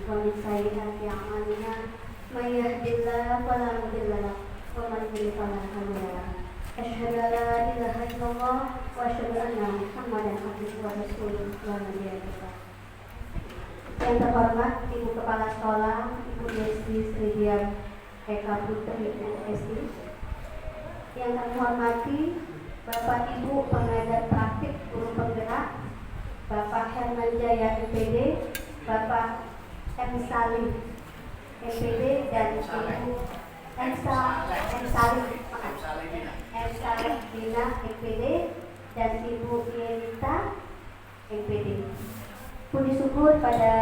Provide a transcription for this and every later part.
ومن سيئات أعمالنا من يهد الله فلا مضل له ومن يضلل فلا هادي له أشهد أن لا إله إلا الله وأشهد أن محمدا عبده ورسوله لا نبي بعده. Yang terhormat Ibu Kepala Sekolah, Ibu Desi Sridian Eka Putri MSI. Yang kami hormati Bapak Ibu pengajar praktik guru penggerak, Bapak Herman Jaya MPD, Bapak M. Salim MPD dan Ibu M. Salim Bina MPD dan Ibu Yenita MPD. Puji syukur pada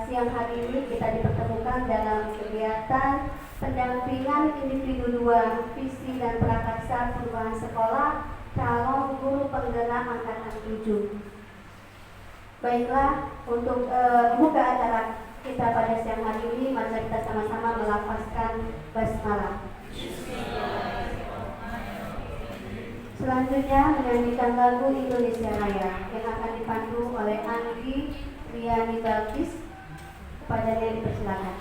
siang hari ini kita dipertemukan dalam kegiatan pendampingan individu 2 visi dan prakarsa perubahan sekolah calon guru penggerak angkatan 7. Baiklah, untuk membuka acara kita pada siang hari ini, mari kita sama-sama melafazkan basmalah. Selanjutnya menyanyikan lagu Indonesia Raya yang akan dipandu oleh Andi Riani Balkis. Kepadanya dipersilakan.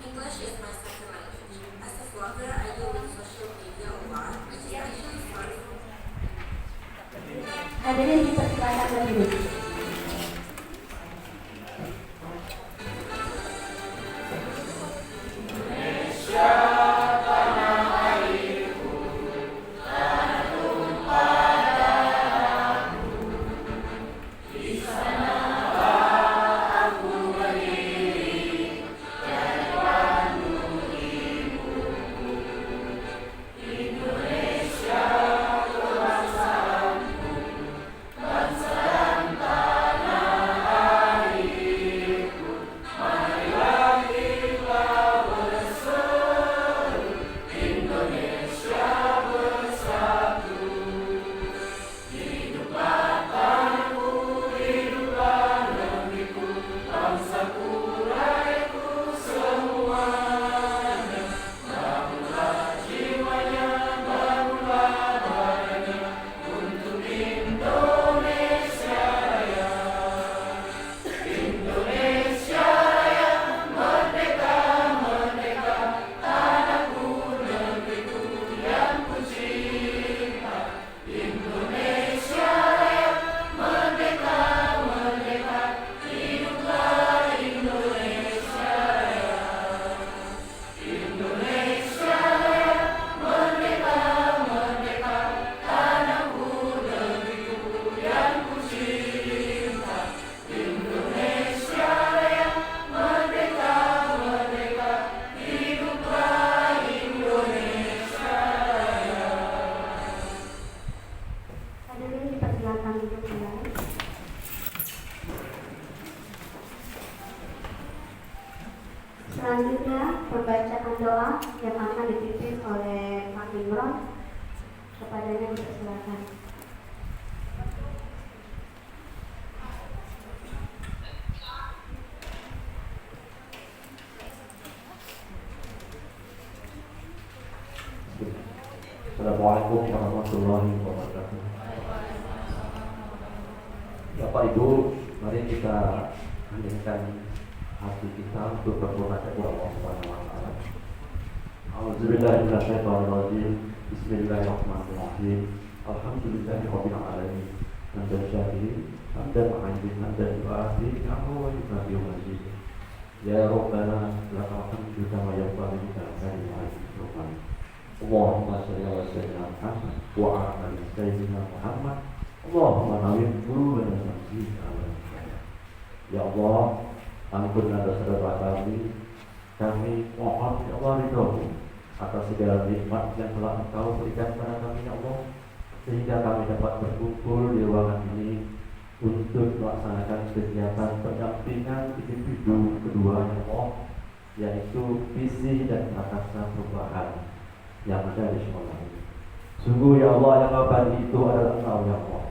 English is my second language. As a vlogger, I deal with social media a lot, which is actually fun. Hadirin dipersilakan berdiri. Selanjutnya pembacaan doa yang akan dipimpin oleh Pak Imron. Kepadanya dipersilakan. Assalamualaikum warahmatullahi wabarakatuh. Bapak Ibu, mari kita heningkan hati kita untuk berdoa kepada Allah Subhanahu wa taala. A'udzubillahi minasyaitonirrajim. Bismillahirrahmanirrahim. Alhamdulillahirabbil alamin. Hamdan syakirin, hamdan ma'idin, hamdan yu'afi, ni'amahu wa yukafi mazid. Ya Rabbana lakal hamdu kama yanbaghi li jalali wajhika. Allahumma shalli ala sayyidina Muhammad wa ala ali sayyidina Muhammad. Allahumma nawwir qulubana bi-iman. Ya Allah, ampunlah dosa-dosa kami mohon ya Allah ridho-Mu atas segala nikmat yang telah Engkau berikan kepada kami ya Allah, sehingga kami dapat berkumpul di ruangan ini untuk melaksanakan kegiatan pendampingan individu kedua ya Allah, yaitu visi dan prakarsa perubahan yang ada di sekolah ini. Sungguh ya Allah, yang abadi itu adalah Engkau ya Allah.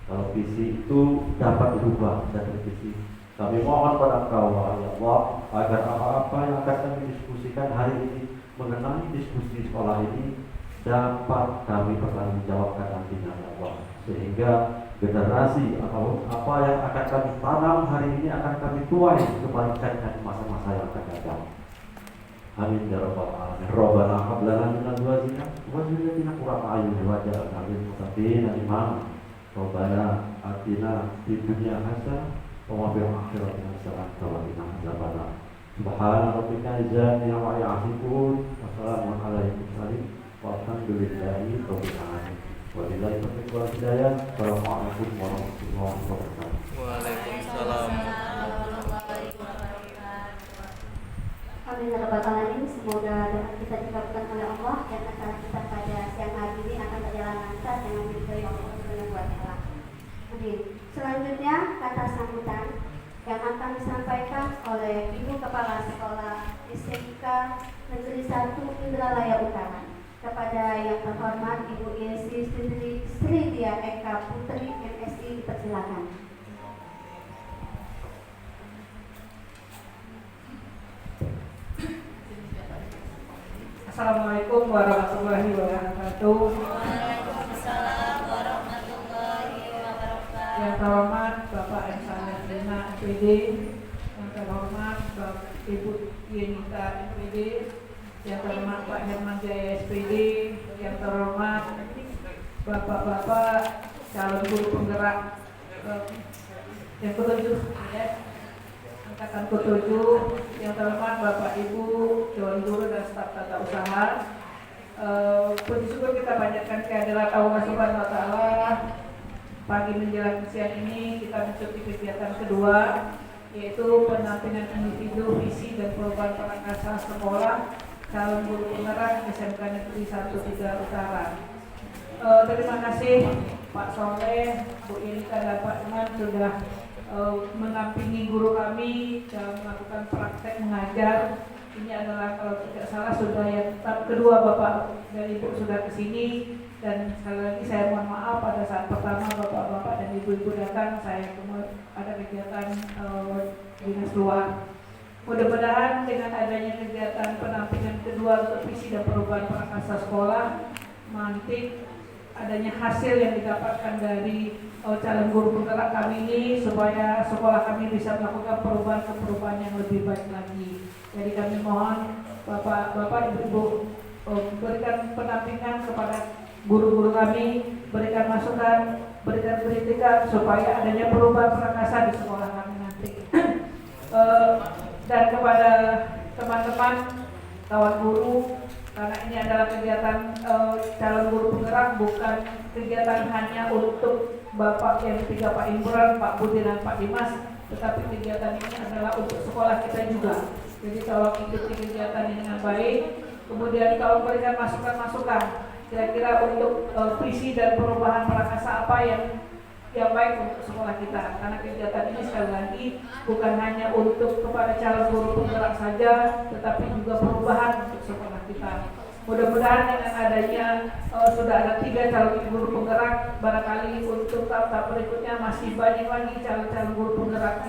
Kalau visi itu dapat dirubah dan direvisi, kami mohon pada Engkau ya Allah agar apa-apa yang akan kami diskusikan hari ini mengenai diskusi sekolah ini dapat kami pertanggungjawabkan nantinya ya Allah, sehingga generasi atau apa yang akan kami tanam hari ini akan kami tuai kebaikan di masa-masa yang akan datang. Amin ya rabbal alamin. Rabbana hab lana min azwajina wa dhurriyyatina qurrata a'yun waj'alna lil muttaqina imama. Rabbana atina fid dunya hasanah wa fil akhirati hasanah wa qina adzabannar. Subhana rabbika izzati amma yasifun wa salamun alal mursalin walhamdulillahi rabbil alamin. Wabillahi taufiq wal hidayah. Assalamualaikum warahmatullahi wabarakatuh. Waalaikumsalam. Amin ya rabbal alamin. Semoga doa kita dikabulkan oleh Allah dan acara kita pada siang hari ini akan berjalan lancar dengan diberkahi Allah Subhanahu wa taala. Amin. Selanjutnya kata sambutan yang akan disampaikan oleh Ibu Kepala Sekolah SMK Negeri 1 Indralaya Utara kepada yang terhormat Ibu Yesi Sri Dia Eka Putri MSI, dipersilakan. Assalamualaikum warahmatullahi wabarakatuh. Waalaikumsalam warahmatullahi wabarakatuh. Yang terhormat Bapak M. Salina SPD, yang terhormat Bapak Ibu Yenita SPD, yang terhormat Pak Herman Jaya SPD, yang terhormat Bapak-bapak calon guru penggerak yang ketujuh, ya, angkatan ketujuh, yang terhormat Bapak Ibu calon guru dan staf tata usaha. Puji syukur kita panjatkan kehadirat Allah Subhanahu wa taala. Pagi menjelang siang ini kita mencuti kegiatan kedua, yaitu pendampingan individu, visi dan perubahan prakarsa sekolah calon guru penggerak SMK Negeri 1 Utara. Terima kasih Pak Soleh, Bu Irika dan Pak Iman sudah mendampingi guru kami dalam melakukan praktek mengajar. Ini adalah kalau tidak salah sudah yang tahap kedua Bapak dan Ibu sudah kesini, dan sekali lagi saya mohon maaf pada saat pertama Bapak-bapak dan Ibu-ibu datang saya ada kegiatan dinas luar. Mudah-mudahan dengan adanya kegiatan pendampingan kedua untuk visi dan perubahan prakarsa sekolah, nanti adanya hasil yang didapatkan dari calon guru penggerak kami ini, supaya sekolah kami bisa melakukan perubahan yang lebih baik lagi. Jadi kami mohon Bapak, Ibu, berikan pendampingan kepada guru-guru kami, berikan masukan, berikan kritikan supaya adanya perubahan prakarsa di sekolah kami nanti. Dan kepada teman-teman kawan guru, karena ini adalah kegiatan calon guru penggerak, bukan kegiatan hanya untuk Bapak yang tiga, Pak Imran, Pak Budi dan Pak Dimas, tetapi kegiatan ini adalah untuk sekolah kita juga. Jadi tolong ikuti kegiatan ini dengan baik. Kemudian kalau berikan masukan-masukan kira-kira untuk visi dan perubahan prakarsa apa yang baik untuk sekolah kita, karena kegiatan ini sekali lagi bukan hanya untuk kepada calon guru penggerak saja, tetapi juga perubahan untuk sekolah kita. Mudah-mudahan dengan adanya sudah ada 3 calon guru penggerak, barangkali untuk tahap berikutnya masih banyak lagi calon-calon guru penggerak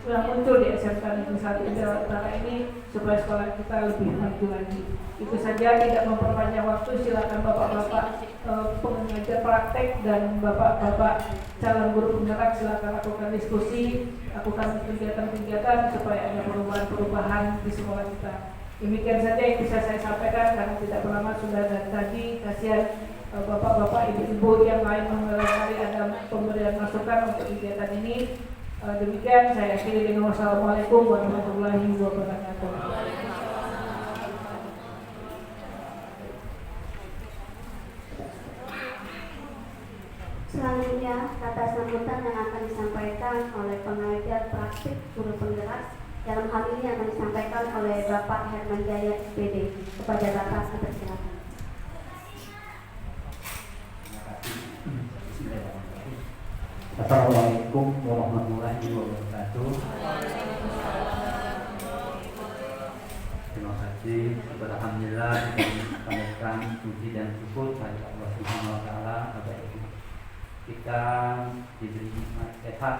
yang muncul di SMK Negeri 1 Utara ini, supaya sekolah kita lebih maju lagi. Itu saja, tidak memperpanjang waktu, silakan Bapak-bapak pengajar praktek dan Bapak-bapak calon guru penggerak silakan lakukan diskusi, lakukan kegiatan-kegiatan supaya ada perubahan-perubahan di sekolah kita. Demikian saja yang bisa saya sampaikan, karena tidak berlama sudah dari tadi. Kasihan Bapak-bapak, Ibu-ibu yang lain mengalami ada pemberian masukan untuk kegiatan ini. Demikian saya akhiri dengan wassalamualaikum warahmatullahi wabarakatuh. Selanjutnya kata sambutan yang akan disampaikan oleh pengajar praktik guru penggerak, dalam hal ini akan disampaikan oleh Bapak Herman Jaya SPD. Kepada Bapak dipersilakan. Assalamualaikum warahmatullahi wabarakatuh. Terima kasih. Alhamdulillah kita panjatkan puji dan syukur kepada Allah Subhanahu wa taala atas kita diberi nikmat sehat,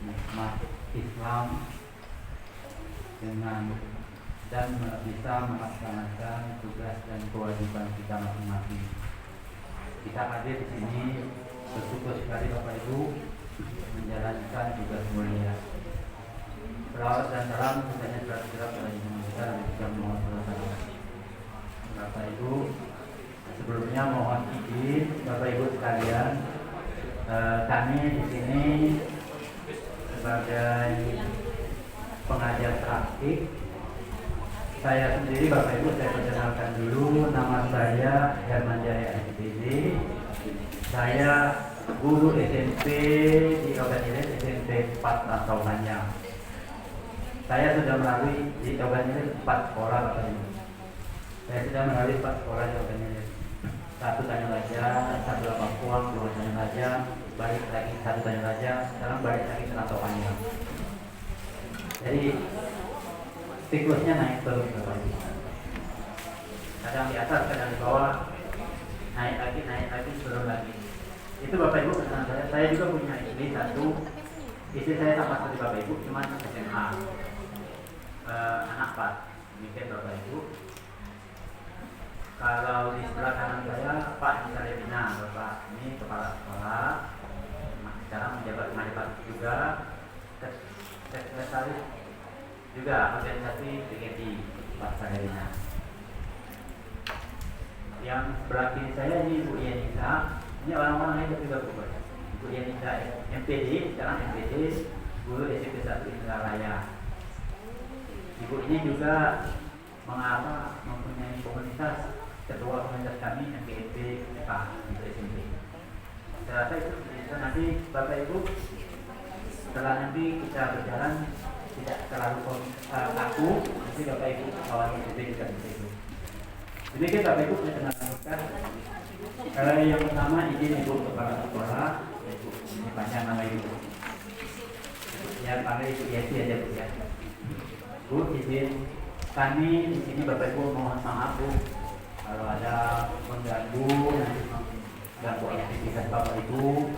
nikmat Islam, dengan dan bisa melaksanakan tugas dan kewajiban kita masing-masing. Kita hadir di sini bersyukur sekali Bapak Ibu menjalankan tugas mulia. Selawat dan salam semuanya terhadap pada Imam kita Nabi kita Muhammad SAW. Bapak Ibu, sebelumnya mohon izin Bapak Ibu sekalian, kami di sini sebagai pengajar praktik. Saya sendiri Bapak Ibu saya perkenalkan dulu, nama saya Herman Jaya SPD. Saya guru SMP di Ogan Ilir, SMP 4 Rantau Panjang. Saya sudah melalui di Ogan Ilir 4 sekolah Bapak Ibu. Saya sudah melalui 4 sekolah di Ogan Ilir. 1 Tanjung Raja, 1 Lampung, 2 Tanjung Raja, balik lagi 1 Tanjung Raja, sekarang balik lagi ke Rantau Panjang. Jadi siklusnya naik terus Bapak Ibu. Kadang di atas, kadang di bawah, naik lagi, turun lagi. Itu Bapak Ibu pesanan saya. Saya juga punya istri satu. Istri saya sama seperti Bapak Ibu, cuma SMA, anak 4. Demikian Bapak Ibu. Kalau di sebelah kanan saya Pak Nisalebina, Bapak ini kepala sekolah. Sekarang menjabat juga sekretaris juga organisasi PGD Pak Nisalebina. Yang sebelah kiri saya ini Bu Yenisa. Ini orang-orang lain juga berubah. Ibu Yenisa MPD, sekarang MPD, guru SMP 1 Indralaya. Ibu ini juga mempunyai komunitas, ketua komunitas kami MPP FK untuk SMP. Saya rasa itu nanti Bapak Ibu setelah nanti kita berjalan tidak terlalu kaku, nanti Bapak Ibu kawan MPP juga bisa itu. Demikian Bapak Ibu saya kenalkan. Yang pertama izin Ibu kepala sekolah, Ibu ini panjang nama Ibu. Ya panggil Ibu Yesi aja Bu ya. Bu izin kami di sini Bapak Ibu mohon maaf Bu kalau ada mengganggu mengganggu aktivitas Bapak Ibu,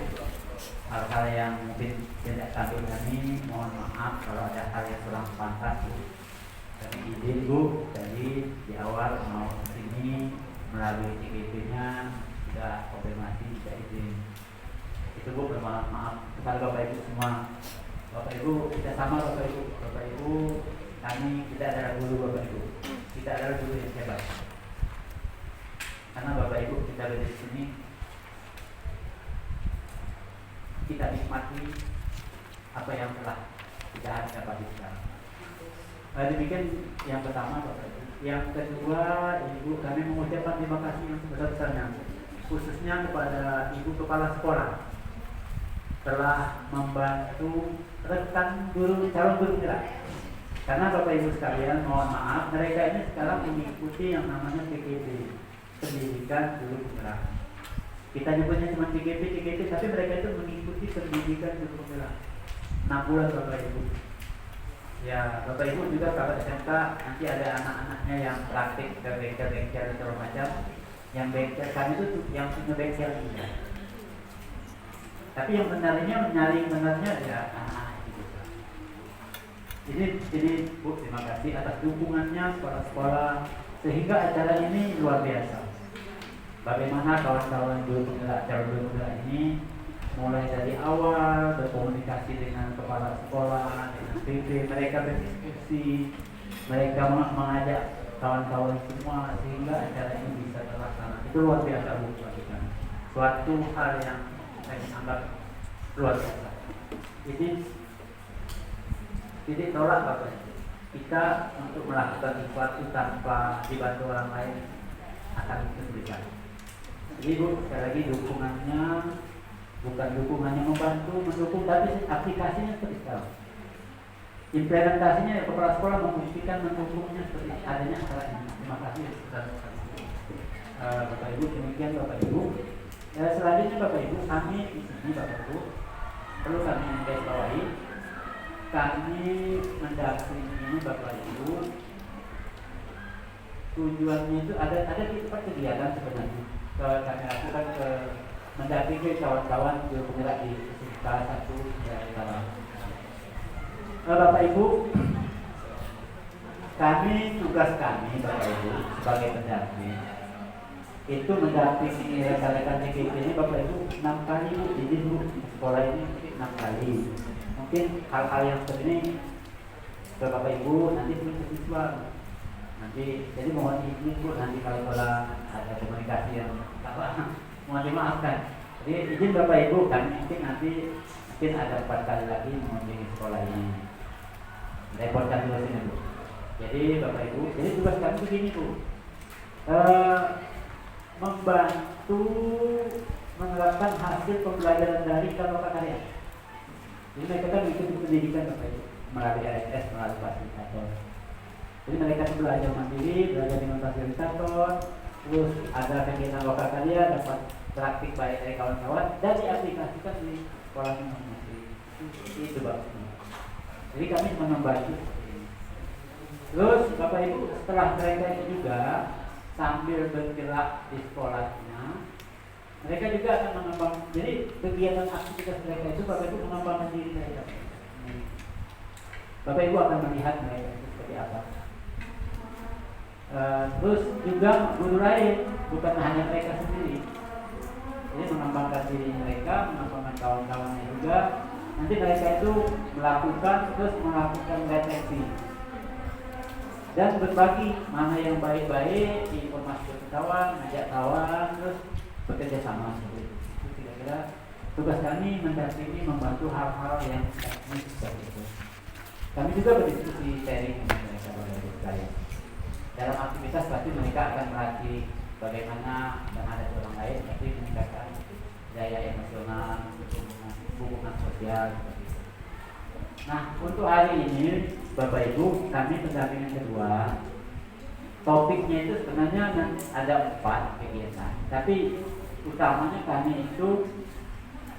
hal-hal yang mungkin tidak sanggup kami mohon maaf kalau ada hal yang kurang pantas Bu. Kami izin Bu dari di awal mau kesini melalui CGP-nya sudah konfirmasi tidak izin. Itu Bu bermaaf maaf kepada Bapak Ibu semua. Bapak Ibu kita sama Bapak Ibu kami tidak adalah guru Bapak Ibu. Kita adalah guru yang hebat. Karena Bapak Ibu kita berada di sini kita nikmati apa yang telah kita dapat sekarang. Demikian yang pertama Bapak Ibu. Yang kedua Ibu kami mengucapkan terima kasih yang sebesar-besarnya khususnya kepada Ibu Kepala Sekolah telah membantu rekan guru calon guru kita. Karena Bapak Ibu sekalian mohon maaf mereka ini sekarang mengikuti yang namanya PGP, pendidikan guru penggerak. Kita nyebutnya cuma PGP tapi mereka itu mengikuti pendidikan guru penggerak 6 bulan Bapak Ibu. Ya Bapak Ibu juga kalau SMK nanti ada anak-anaknya yang praktik ke bengkel dan segala macam. Yang bengkel kami itu yang punya bengkel juga. Tapi yang menyaring benarnya ya anak-anak itu. Jadi Bu terima kasih atas dukungannya sekolah-sekolah sehingga acara ini luar biasa. Bagaimana kawan-kawan guru penggerak calon guru penggerak ini mulai dari awal berkomunikasi dengan kepala sekolah, dengan PP, mereka berdiskusi, mereka mengajak kawan-kawan semua sehingga acara ini bisa terlaksana. Itu luar biasa Bu bagi kami. Suatu hal yang saya anggap luar biasa. Ini tidak tolak Bapak. Kita untuk melakukan sesuatu tanpa dibantu orang lain akan kesulitan. Jadi Bu sekali lagi dukungannya bukan dukungannya membantu, mendukung, tapi aplikasinya seperti sekarang. Implementasinya kepala sekolah membuktikan mendukungnya seperti adanya acara ini. Terima kasih Bapak Ibu, demikian Bapak Ibu. Selanjutnya Bapak Ibu, kami di sini Bapak Ibu perlu kami garis bawahi, kami mendampingi Bapak Ibu. Tujuannya itu ada kegiatan sebenarnya kami lakukan ke mendampingi kawan-kawan guru penggerak di salah satu daerah. Bapak Ibu, tugas kami Bapak Ibu sebagai pendamping itu mendampingi rekan-rekan TKP ini Bapak Ibu 6 kali Bu, izin Bu, sekolah ini 6 kali. Mungkin hal-hal yang seperti ini ke Bapak Ibu nanti belum ke siswa. Nanti jadi mohon izin Bu, nanti kalau ada komunikasi yang salah mohon dimaafkan. Jadi izin Bapak Ibu, kami mungkin ada 4 kali lagi mengunjungi sekolah ini. Reportkan dulu sini Bu. Jadi Bapak Ibu, jadi tugas kami begini Bu, membantu menerapkan hasil pembelajaran dari kalau kalian. Jadi mereka kan mengikuti pendidikan Bapak Ibu melalui ASS, melalui fasilitator. Jadi mereka belajar mandiri, belajar dengan fasilitator, terus ada kegiatan lokal kalian, dapat praktik baik dari kawan-kawan dan diaplikasikan di sekolah masing-masing. Itu Bapak. Jadi kami membantu. Terus Bapak Ibu setelah mereka itu juga sambil bergerak di sekolahnya, mereka juga akan mengembang. Jadi kegiatan aktivitas mereka itu Bapak Ibu mengembangkan diri mereka. Bapak Ibu akan melihat mereka itu seperti apa. Terus juga guru lain, bukan hanya mereka sendiri. Jadi mengembangkan diri mereka, mengembangkan kawan-kawannya juga. Nanti mereka itu melakukan deteksi dan berbagi mana yang baik-baik, informasi ke kawan, ngajak kawan, terus bekerja sama seperti itu. Kira-kira tugas kami mendampingi, membantu hal-hal yang teknis seperti itu. Kami juga berdiskusi sharing dengan mereka sekalian. Dalam aktivitas pasti mereka akan melatih bagaimana dan ada orang lain, tapi meningkatkan daya emosional, hubungan sosial seperti itu. Nah, untuk hari ini Bapak Ibu, kami pendampingan kedua. Topiknya itu sebenarnya ada 4 kegiatan, tapi utamanya kami itu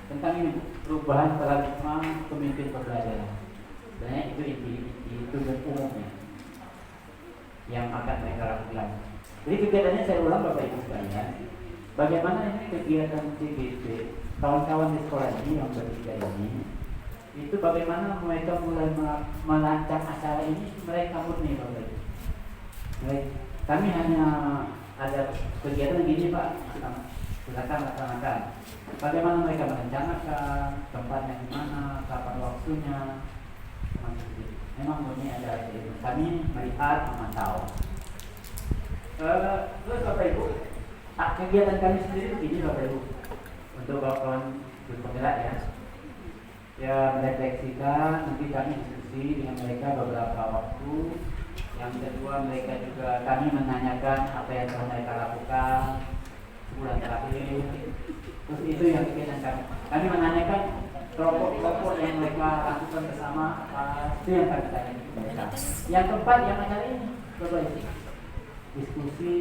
tentang ini, perubahan paradigma pemimpin pembelajaran. Sebenarnya itu inti umumnya yang akan mereka lakukan. Jadi kegiatannya saya ulang Bapak Ibu sekalian. Bagaimana ini kegiatan CGP kawan-kawan di sekolah ini yang bertiga ini, itu bagaimana mereka mulai merancang acara ini, mereka murni Bapak Ibu. Kami hanya ada kegiatan begini Pak, silakan laksanakan. Bagaimana mereka merencanakan, tempatnya di mana, kapan waktunya, memang murni ada itu. Kami melihat, memantau. Terus Bapak Ibu, kegiatan kami sendiri begini Bapak Ibu, untuk kawan bergerak ya merefleksikan, nanti kami diskusi dengan mereka beberapa waktu. Yang kedua mereka juga kami menanyakan apa yang telah mereka lakukan sebulan terakhir. Terus itu yang kegiatan kami menanyakan kelompok-kelompok yang mereka lakukan bersama apa, itu yang kami tanya mereka. Yang keempat yang acara ini Bapak Ibu, diskusi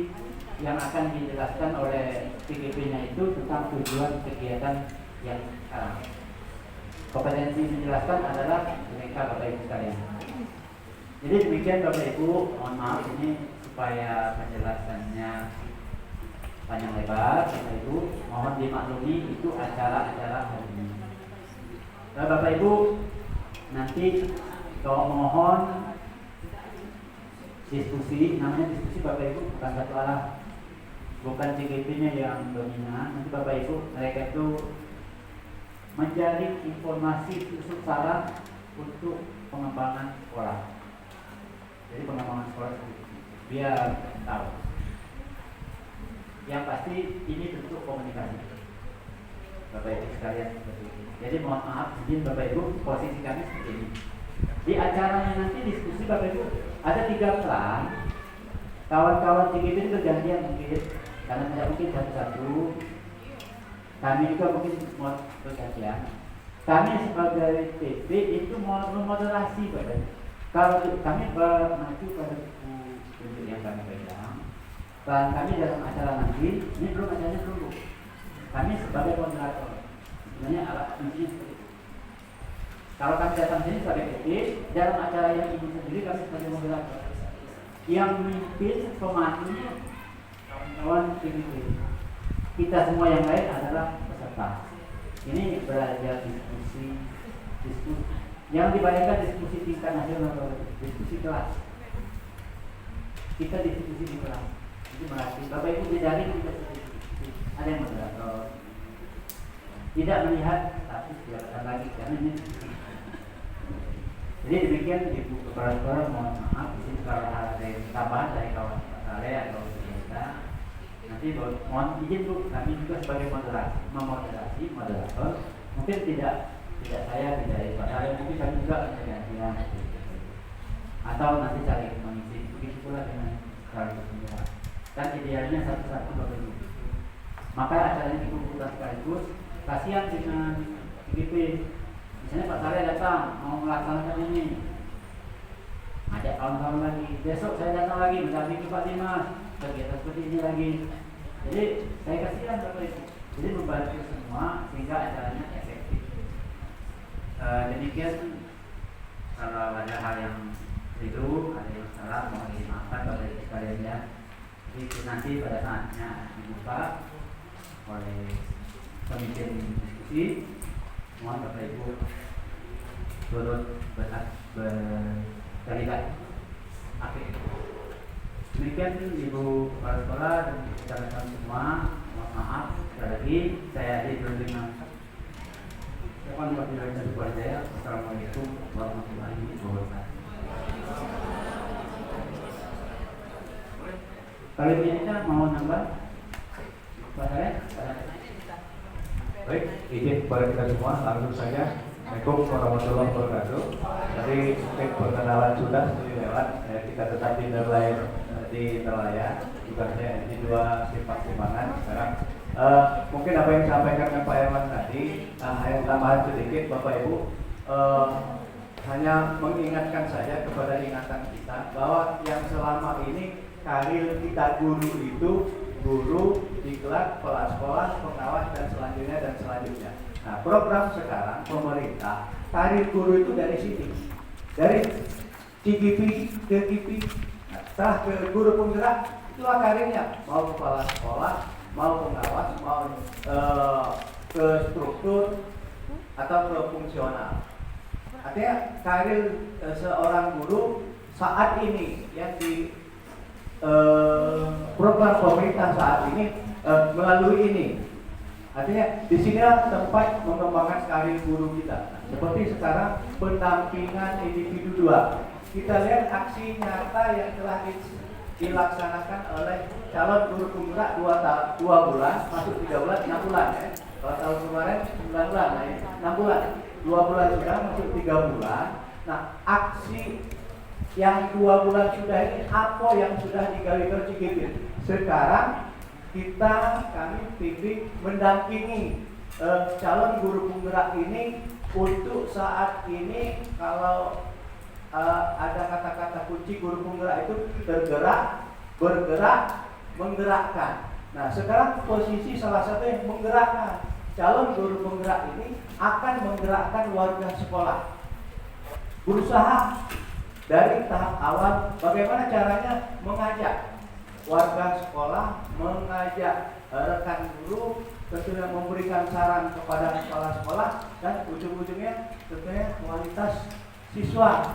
yang akan dijelaskan oleh PGP-nya itu tentang tujuan kegiatan yang sekarang. Kompetensi menjelaskan adalah mereka Bapak Ibu sekalian. Jadi demikian Bapak Ibu, mohon maaf ini supaya penjelasannya panjang lebar. Bapak Ibu mohon dimaklumi itu acara-acara hari ini. Nah, Bapak Ibu nanti kalau mohon diskusi, namanya diskusi Bapak Ibu bukan satu arah, bukan CGP-nya yang dominan. Nanti Bapak Ibu mereka itu mencari informasi khusus saran untuk pengembangan sekolah. Jadi pengembangan sekolah biar tahu. Yang pasti ini bentuk komunikasi Bapak Ibu sekalian seperti ini. Jadi mohon maaf izin Bapak Ibu, posisi kami seperti ini. Di acaranya nanti diskusi Bapak Ibu ada 3 peran. Kawan-kawan CGP itu bergantian mungkin, karena tidak mungkin satu-satu. Kami juga mungkin mau bergantian. Kami sebagai PP itu mau memoderasi Bapak Ibu. Kalau kami mengacu pada buku tunjuk yang kami pegang, peran kami dalam acara nanti, ini belum acaranya dulu. Kami sebagai moderator, sebenarnya alat intinya seperti itu. Kalau kami datang sini sebagai PP, dalam acara yang ini sendiri kami sebagai moderator. Yang memimpin pemandunya kawan-kawan ini. Kita semua yang lain adalah peserta. Ini belajar diskusi. Yang dibayangkan diskusi tingkat nasional, diskusi kelas. Kita diskusi di kelas. Itu berarti Bapak Ibu di daring tidak ada yang moderator, tidak melihat tapi silakan lagi karena ini. Jadi demikian Ibu Kepala Sekolah, mohon maaf ini kalau ada yang tambahan dari kawan Pak Saleh atau kita. Nanti mohon izin Bu, kami juga sebagai moderasi moderator, mungkin tidak saya tidak Pak Saleh, mungkin kami juga gantian atau nanti cari mengisi begitu pula dengan kalau semua. Dan idealnya satu-satu Bapak Ibu. Maka acaranya dikumpulkan sekaligus. Kasihan dengan IGP. Misalnya Pak Saleh datang mau melaksanakan ini, ajak kawan-kawan lagi. Besok saya datang lagi mendampingi Pak Dimas kegiatan seperti ini lagi. Jadi saya kasihan Bapak Ibu. Jadi membantu semua sehingga acaranya efektif. Demikian kalau ada hal yang keliru, ada yang salah, mohon dimaafkan Bapak Ibu sekalian ya. Jadi nanti pada saatnya dibuka oleh pemimpin diskusi, mohon Bapak Ibu turut berterlibat aktif. Demikian Ibu Kepala Sekolah dan rekan-rekan semua, mohon maaf sekali lagi saya dulu dengan Assalamualaikum warahmatullahi wabarakatuh. Kalau punya mau nambah Pak Saleh? Baik, izin kepada kita semua langsung saja. Assalamualaikum warahmatullahi wabarakatuh. Tadi mungkin perkenalan sudah lewat, kita tetap di Nerlaya, tugasnya di 2 sifat timbangan. Sekarang mungkin apa yang disampaikan Pak Herman tadi, hanya tambahan sedikit Bapak Ibu, hanya mengingatkan saja kepada ingatan kita bahwa yang selama ini karir kita guru itu guru, diklat, kepala sekolah, pengawas dan selanjutnya. Nah, program sekarang pemerintah karir guru itu dari sini, dari CGP ke GP, setelah ke guru penggerak itulah karirnya, mau kepala sekolah, mau pengawas, mau ke struktur atau ke fungsional. Artinya karir seorang guru saat ini yang di program pemerintah saat ini melalui ini, artinya di sinilah tempat mengembangkan karir guru kita. Seperti sekarang pendampingan individu 2, kita lihat aksi nyata yang telah dilaksanakan oleh calon guru penggerak 2 bulan, masuk 3 bulan, 6 bulan ya. Kalau tahun kemarin 9 bulan, 6 bulan, 2 bulan sudah masuk 3 bulan. Nah, aksi yang 2 bulan sudah ini apa yang sudah digawe CGP. Sekarang kami bimbing mendampingi calon guru penggerak ini untuk saat ini. Kalau ada kata-kata kunci guru penggerak itu tergerak, bergerak, menggerakkan. Nah, sekarang posisi salah satu yang menggerakkan. Calon guru penggerak ini akan menggerakkan warga sekolah. Berusaha dari tahap awal bagaimana caranya mengajak warga sekolah, mengajak rekan guru, tentunya memberikan saran kepada kepala sekolah, dan ujung-ujungnya tentunya kualitas siswa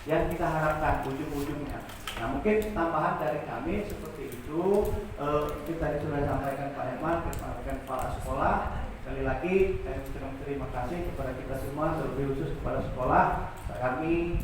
yang kita harapkan ujung-ujungnya. Nah, mungkin tambahan dari kami seperti itu. Kita tadi sudah sampaikan Pak Herman, sampaikan kepala sekolah. Sekali lagi kami terima kasih kepada kita semua, terlebih khusus kepada sekolah. Kami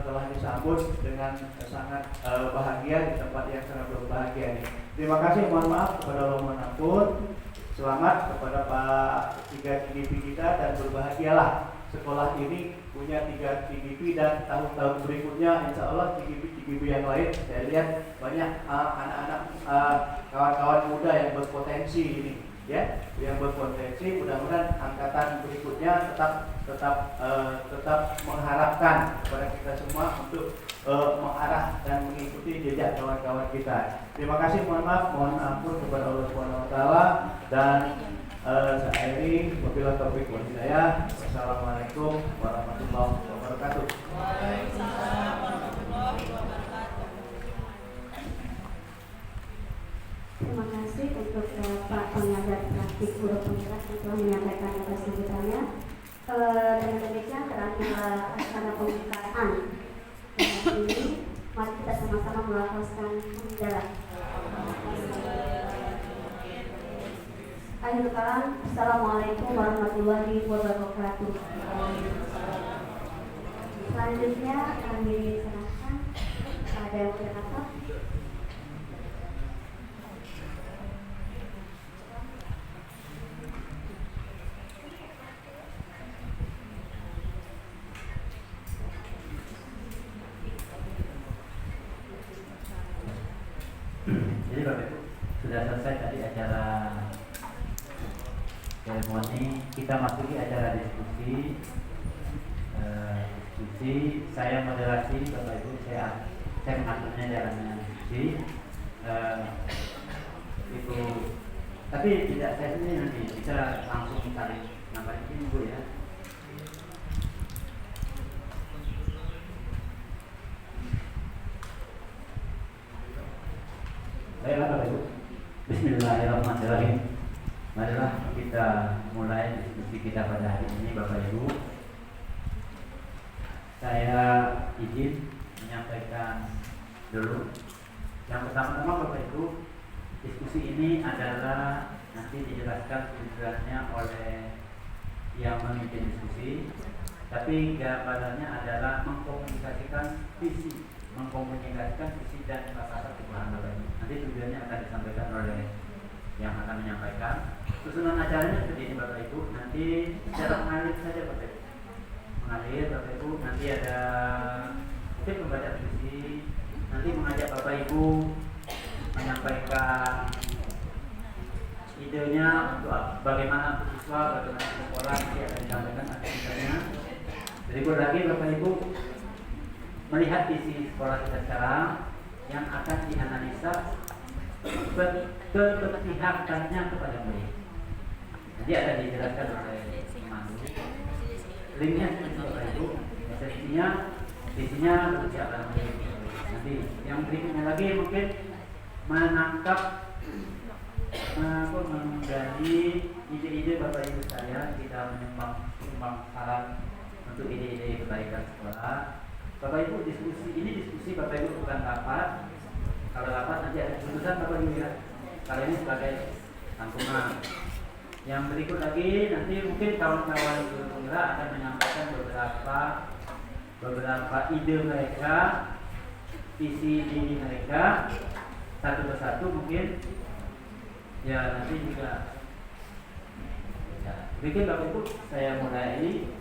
telah disambut dengan sangat bahagia di tempat yang sangat berbahagia ini. Terima kasih, mohon maaf kepada Allah mengampun. Selamat kepada Pak 3 GDP kita, dan berbahagialah sekolah ini punya 3 GDP, dan tahun-tahun berikutnya insya Allah GDP yang lain. Saya lihat banyak anak-anak kawan-kawan muda yang berpotensi ini, ya, yang berpotensi. Mudah-mudahan angkatan berikutnya tetap mengharapkan kepada kita semua untuk mengarah dan mengikuti jejak kawan-kawan kita. Terima kasih, mohon maaf, mohon ampun kepada Allah Subhanahu wa taala, dan saya akhiri wabillahi taufiq wal hidayah. Wassalamualaikum warahmatullahi wabarakatuh. Waalaikumsalam warahmatullahi wabarakatuh. Terima kasih untuk Pak Pengajar Praktik Guru Penggerak yang telah menyampaikan atas sambutannya. Dan demikian terakhir acara pembukaan ini. Mari kita sama-sama melafazkan hamdalah. Akhir kalam, Assalamualaikum warahmatullahi wabarakatuh. Selanjutnya kami serahkan pada yang berkata. Jadi Bapak Ibu, sudah selesai tadi acara seremoni, kita masuki acara diskusi. Saya moderasi Bapak Ibu, saya mengaturnya jalannya diskusi. Itu, tapi tidak saya sendiri nanti kita langsung tarik nampak ini Bu ya. Baiklah Bapak Ibu, Bismillahirrahmanirrahim. Marilah kita mulai diskusi kita pada hari ini Bapak Ibu. Saya izin menyampaikan dulu. Yang pertama-tama Bapak Ibu, diskusi ini adalah nanti dijelaskan tujuannya oleh yang memimpin diskusi. Tapi gambarannya adalah mengkomunikasikan visi dan rasa Tuhan Bapak Ibu. Nanti tujuannya akan disampaikan oleh yang akan menyampaikan. Susunan acaranya seperti ini Bapak Ibu. Nanti secara mengalir saja Bapak Ibu. Mengalir Bapak Ibu. Nanti ada mungkin pembaca visi. Nanti mengajak Bapak Ibu menyampaikan idenya untuk bagaimana untuk siswa, bagaimana untuk sekolah. Nanti akan disampaikan aktivitasnya. Berikut lagi Bapak Ibu melihat isi sekolah kita sekarang yang akan dianalisa keberpihakannya kepada murid. Nanti akan dijelaskan oleh Mandu. Linknya Bapak Ibu, visinya siapa namanya. Nanti yang berikutnya lagi mungkin menangkap menggali ide-ide Bapak Ibu sekalian. Kita menyumbang saran untuk ide-ide kebaikan sekolah. Bapak Ibu diskusi Bapak Ibu bukan rapat. Kalau rapat nanti ada keputusan Bapak Ibu ya. Kali ini sebagai rangkuman. Yang berikut lagi nanti mungkin kawan-kawan guru penggerak akan menyampaikan beberapa ide mereka, visi mereka satu persatu mungkin. Ya nanti juga. Ya, bikin Bapak Ibu saya moderasi.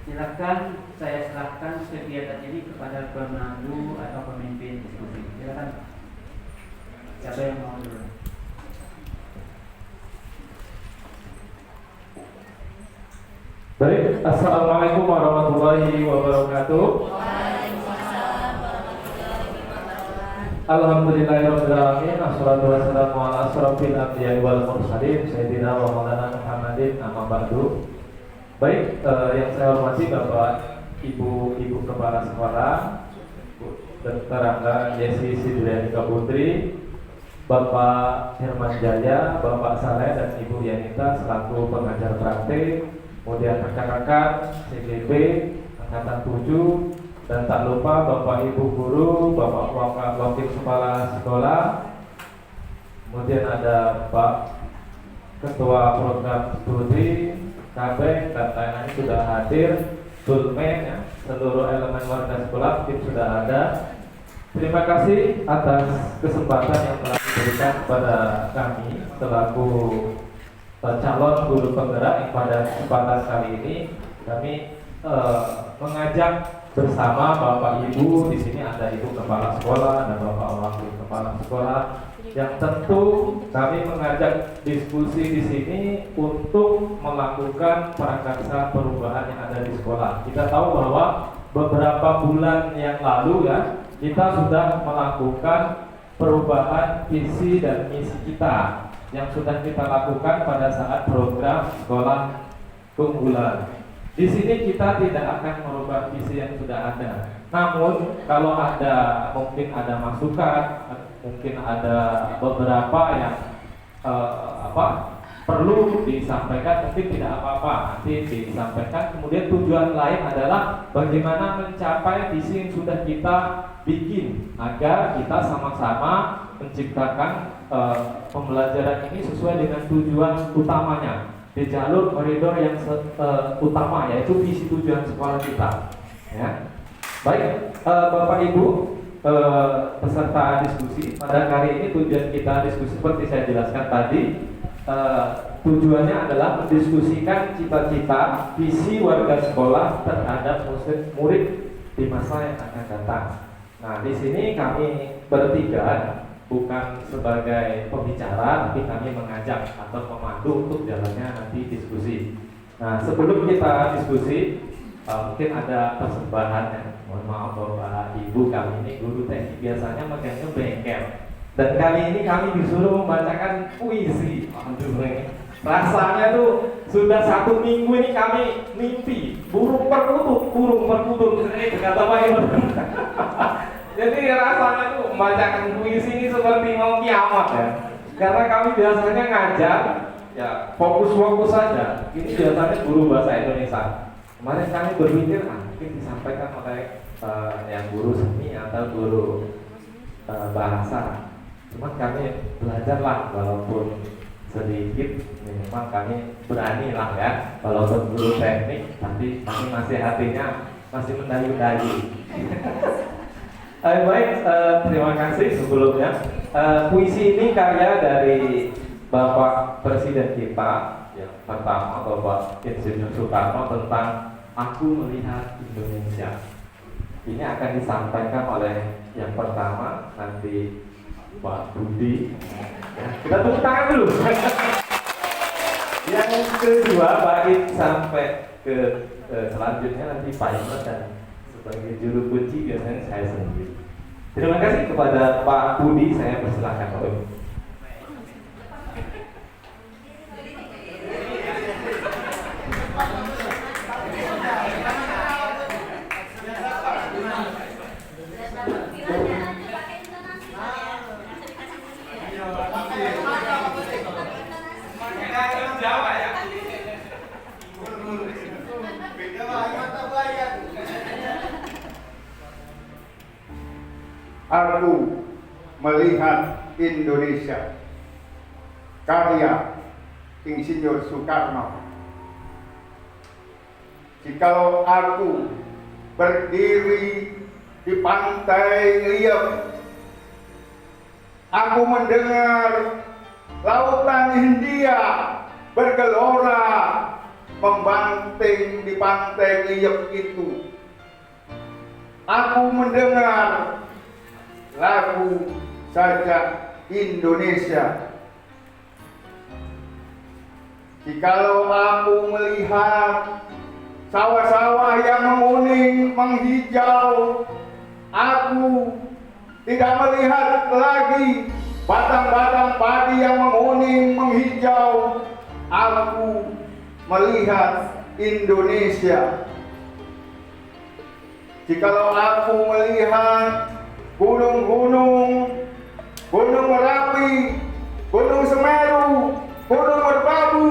Silakan saya serahkan kegiatan ini kepada pemandu atau pemimpin diskusi. Silakan. Siapa yang mau dulu? Baik, Assalamualaikum warahmatullahi wabarakatuh. Alhamdulillahirrahmanirrahim. Assalatu wassalamu ala asrofil anbiya'i wal mursalin Sayyidina wa maulana Muhammadin amma ba'du. Baik, yang saya hormati Bapak Ibu Kepala Sekolah, Dr. Angga Yesi Sidrianika Putri, Bapak Herman Jaya, Bapak Saleh dan Ibu Yanita selaku pengajar praktik, kemudian rekan-rekan CGP Angkatan 7, dan tak lupa Bapak Ibu Guru, Bapak Wakil Kepala Sekolah, kemudian ada Pak Ketua Program Studi, Kabeh dan lain-lain sudah hadir, Sulmen ya, seluruh elemen warga sekolah tim sudah ada. Terima kasih atas kesempatan yang telah diberikan kepada kami selaku calon guru penggerak yang pada kesempatan kali ini kami mengajak bersama Bapak Ibu. Di sini ada Ibu Kepala Sekolah dan Bapak Wakil Kepala Sekolah. Yang tentu kami mengajak diskusi di sini untuk melakukan prakarsa perubahan yang ada di sekolah. Kita tahu bahwa beberapa bulan yang lalu ya kita sudah melakukan perubahan visi dan misi kita yang sudah kita lakukan pada saat program sekolah keunggulan. Di sini kita tidak akan merubah visi yang sudah ada. Namun kalau mungkin ada masukan, mungkin ada beberapa yang perlu disampaikan, mungkin tidak apa-apa, nanti disampaikan. Kemudian tujuan lain adalah bagaimana mencapai visi yang sudah kita bikin agar kita sama-sama menciptakan pembelajaran ini sesuai dengan tujuan utamanya di jalur koridor yang utama, yaitu visi tujuan sekolah kita. Ya. Baik, Bapak Ibu peserta diskusi, pada kali ini tujuan kita diskusi seperti saya jelaskan tadi. Tujuannya adalah mendiskusikan cita-cita visi warga sekolah terhadap murid di masa yang akan datang. Nah, di sini kami bertiga bukan sebagai pembicara, tapi kami mengajak atau memandu untuk jalannya nanti diskusi. Nah, sebelum kita diskusi, mungkin ada persembahan. Mohon maaf Bapak Ibu, kami ini guru teknik biasanya megangnya bengkel. Dan kali ini kami disuruh membacakan puisi. Aduh, rasanya tuh sudah 1 minggu ini kami mimpi burung perkutut kata Pak Ibu. Jadi rasanya tuh membacakan puisi ini seperti mau kiamat ya. Karena kami biasanya ngajar ya fokus-fokus saja. Ini biasanya guru bahasa Indonesia. Kemarin kami berpikir mungkin disampaikan oleh yang guru seni atau guru bahasa. Cuma kami belajarlah walaupun sedikit, memang kami berani lah ya walaupun guru teknik, tapi kami masih hatinya masih mendayu-dayu. Baik, terima kasih sebelumnya. Puisi ini karya dari Bapak Presiden kita yang pertama, Bapak Insinyur Soekarno, tentang Aku Melihat Indonesia. Ini akan disampaikan oleh yang pertama nanti Pak Budi. Kita tepuk tangan dulu. Yang kedua baik sampai ke selanjutnya nanti Pak Imam dan sebagai juru kunci biasanya saya sendiri. Terima kasih kepada Pak Budi, saya persilahkan Pak Budi. Aku Melihat Indonesia, karya Insinyur Soekarno. Jikalau aku berdiri di pantai Liep, aku mendengar lautan Hindia bergelora membanting di pantai Liep itu. Aku mendengar lagu Sajak Indonesia. Jikalau aku melihat sawah-sawah yang menguning, menghijau, aku tidak melihat lagi batang-batang padi yang menguning, menghijau. Aku melihat Indonesia. Jikalau aku melihat gunung-gunung, Gunung Merapi, Gunung Semeru, Gunung Merbabu,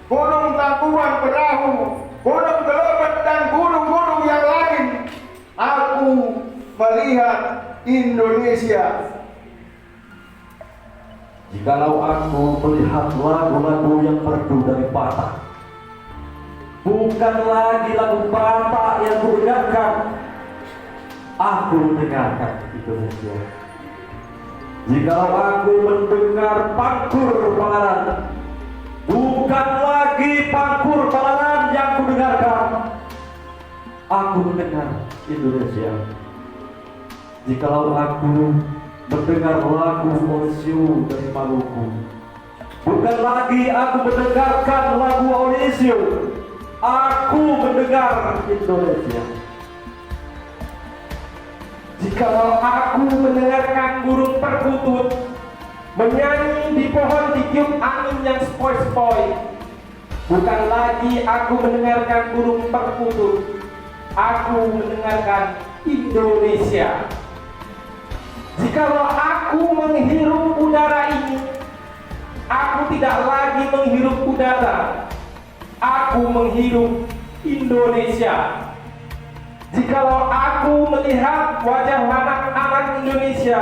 Gunung Tangkuban Perahu, Gunung Kelebet dan gunung-gunung yang lain, aku melihat Indonesia. Jikalau aku melihat lagu-lagu yang merdu dari Batak, bukan lagi lagu Batak yang kudengarkan, aku mendengarkan Indonesia. Jikalau aku mendengar pangkur Palaran, bukan lagi pangkur Palaran yang kudengarkan, aku mendengar Indonesia. Jikalau aku mendengar lagu Olisio dari Maluku, bukan lagi aku mendengarkan lagu Olisio, aku mendengar Indonesia. Jikalau aku mendengarkan burung perkutut menyanyi di pohon ditiup angin yang sepoi-sepoi, bukan lagi aku mendengarkan burung perkutut, aku mendengarkan Indonesia. Jikalau aku menghirup udara ini, Aku tidak lagi menghirup udara, aku menghirup Indonesia. Jikalau aku melihat wajah anak-anak Indonesia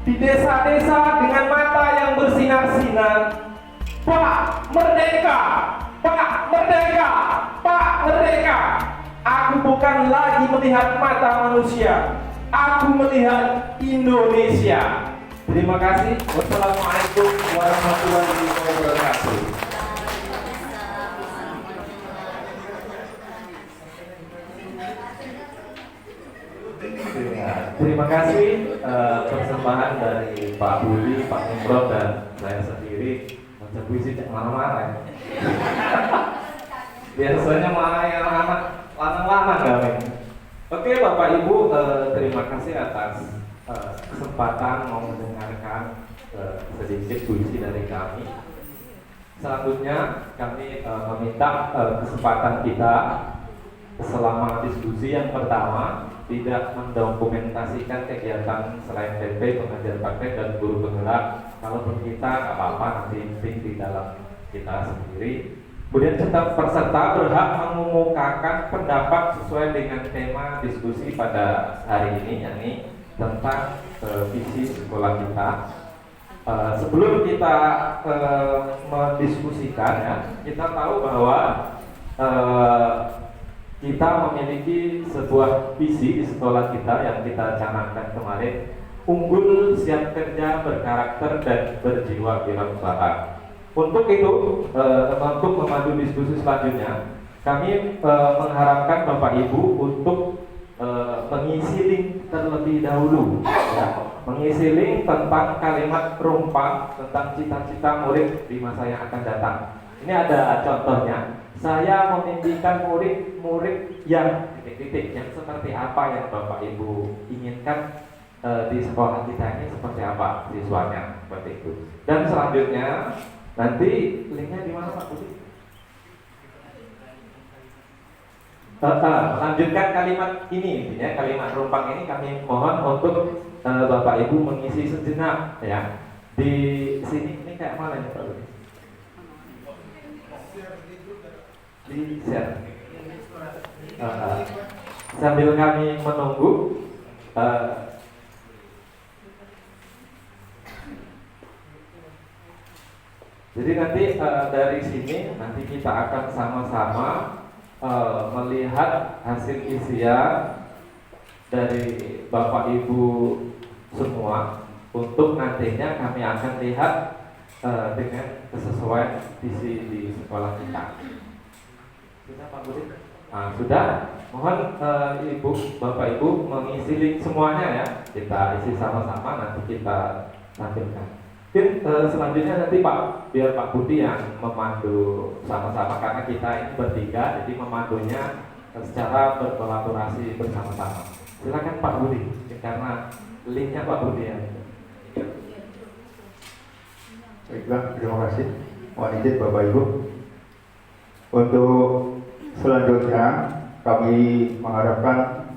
di desa-desa dengan mata yang bersinar-sinar, Pak Merdeka, Pak Merdeka, Pak Merdeka. Aku bukan lagi melihat mata manusia, aku melihat Indonesia. Terima kasih. Wassalamualaikum warahmatullahi wabarakatuh. Terima kasih persembahan dari Pak Budi, Pak Imron, dan saya sendiri. Baca puisi cek marah-marah ya. Biasanya malah yang anak lanang-lanang kami. Oke Bapak Ibu, terima kasih atas kesempatan mau mendengarkan sedikit puisi dari kami. Selanjutnya kami meminta kesempatan kita selama diskusi yang pertama tidak mendokumentasikan kegiatan selain PP, pengajar praktek dan guru penggerak. Kalau kita nggak apa-apa, nanti think di dalam kita sendiri. Kemudian setiap peserta berhak mengemukakan pendapat sesuai dengan tema diskusi pada hari ini, yakni tentang visi sekolah kita. Sebelum kita mendiskusikan, ya, kita tahu bahwa kita memiliki sebuah visi di sekolah kita yang kita canangkan kemarin, unggul, siap kerja, berkarakter, dan berjiwa wirausaha. Untuk itu, untuk memandu diskusi selanjutnya, kami mengharapkan Bapak Ibu untuk mengisi link terlebih dahulu, ya. Mengisi link tentang kalimat rumpang tentang cita-cita murid di masa yang akan datang. Ini ada contohnya. Saya memimpikan murid-murid yang titik-titik, yang seperti apa yang Bapak Ibu inginkan di sekolah kita ini, seperti apa siswanya, seperti itu. Dan selanjutnya nanti linknya di mana Pak Budi? Melanjutkan kalimat ini, intinya kalimat rumpang ini kami mohon untuk Bapak Ibu mengisi sejenak, ya. Di sini ini kayak mana nih Pak Budi? Di share. Sambil kami menunggu, jadi nanti dari sini nanti kita akan sama-sama melihat hasil isian dari Bapak Ibu semua. Untuk nantinya kami akan lihat dengan kesesuaian visi di sekolah kita. Sudah Pak Budi? Sudah. Mohon Ibu, Bapak Ibu mengisi link semuanya ya. Kita isi sama-sama, nanti kita tampilkan. Mungkin selanjutnya nanti Pak, biar Pak Budi yang memandu sama-sama, karena kita ini bertiga, jadi memandunya secara berkolaborasi bersama-sama. Silakan Pak Budi, karena linknya Pak Budi ya. Baiklah, terima kasih. Mohon izin Bapak Ibu. Untuk selanjutnya kami mengharapkan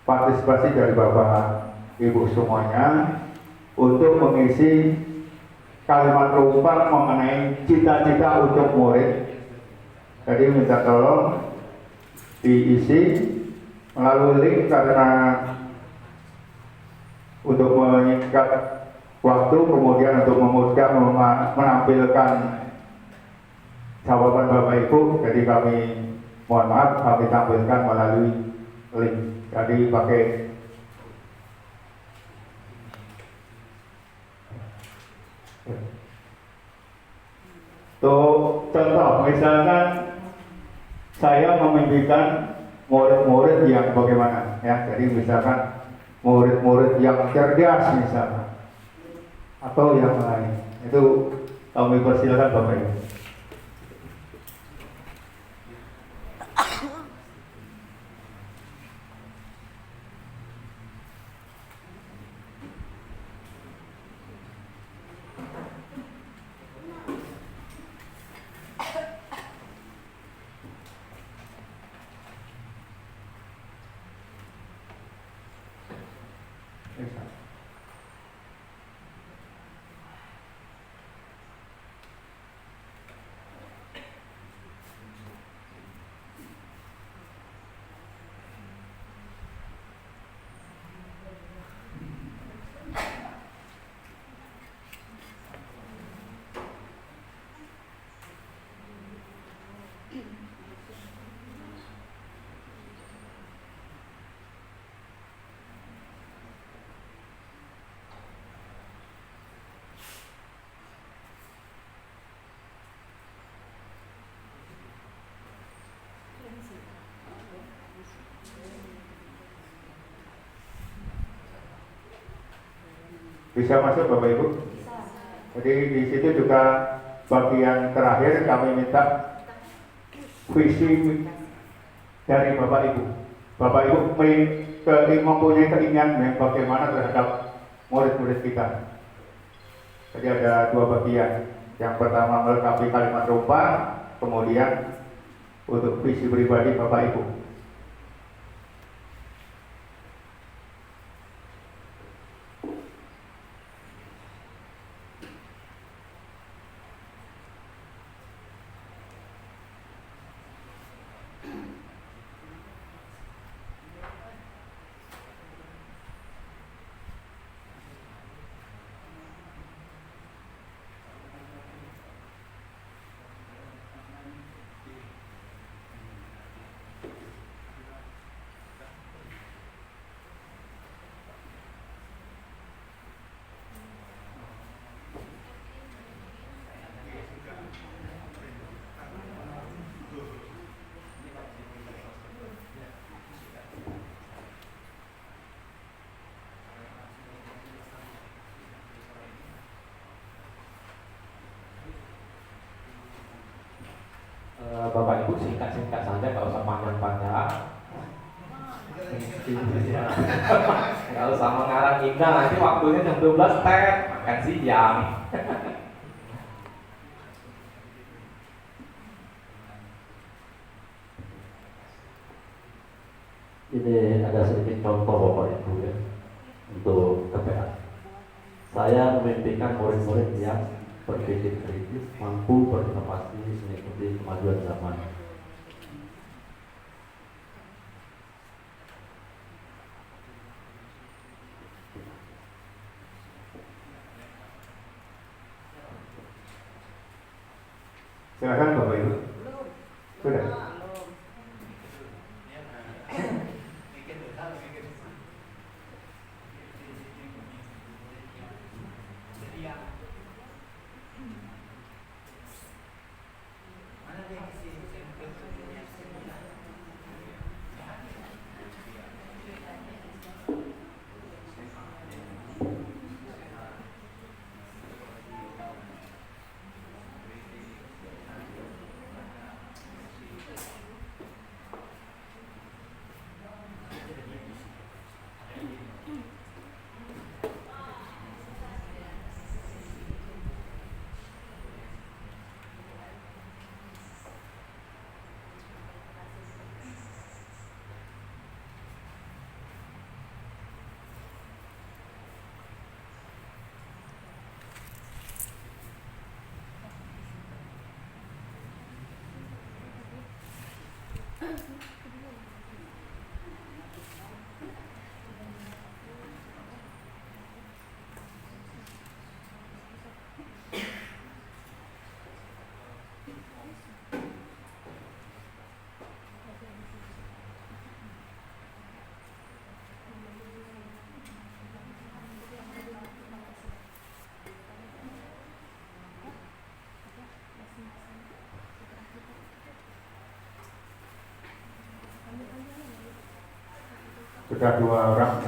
partisipasi dari Bapak Ibu semuanya untuk mengisi kalimat rumpang mengenai cita-cita untuk murid. Jadi minta tolong diisi melalui link, karena untuk menyingkat waktu, kemudian untuk memudahkan menampilkan jawaban Bapak Ibu, jadi kami mohon maaf kami tampilkan melalui link. Jadi pakai tuh contoh, misalkan saya memimpikan murid-murid yang bagaimana ya, jadi misalkan murid-murid yang cerdas misalkan, atau yang lain, itu kami persilakan Bapak Ibu. Bisa masuk Bapak Ibu? Jadi di situ juga bagian terakhir kami minta visi dari Bapak Ibu. Bapak Ibu mempunyai keinginan yang bagaimana terhadap murid-murid kita. Jadi ada dua bagian. Yang pertama melengkapi kalimat rumpah, kemudian untuk visi pribadi Bapak Ibu. Bapak Ibu singkat-singkat saja, nggak usah panjang-panjang. Nggak usah mengarang indah, nanti waktunya jam 12 makan siang. Ini ada sedikit contoh Bapak Ibu ya untuk KPA. Saya memimpikan murid-murid yang berpikir kritis, mampu berinovasi mengikuti kemajuan zaman. Silakan Bapak Ibu. Sudah. Sudah 2 orang.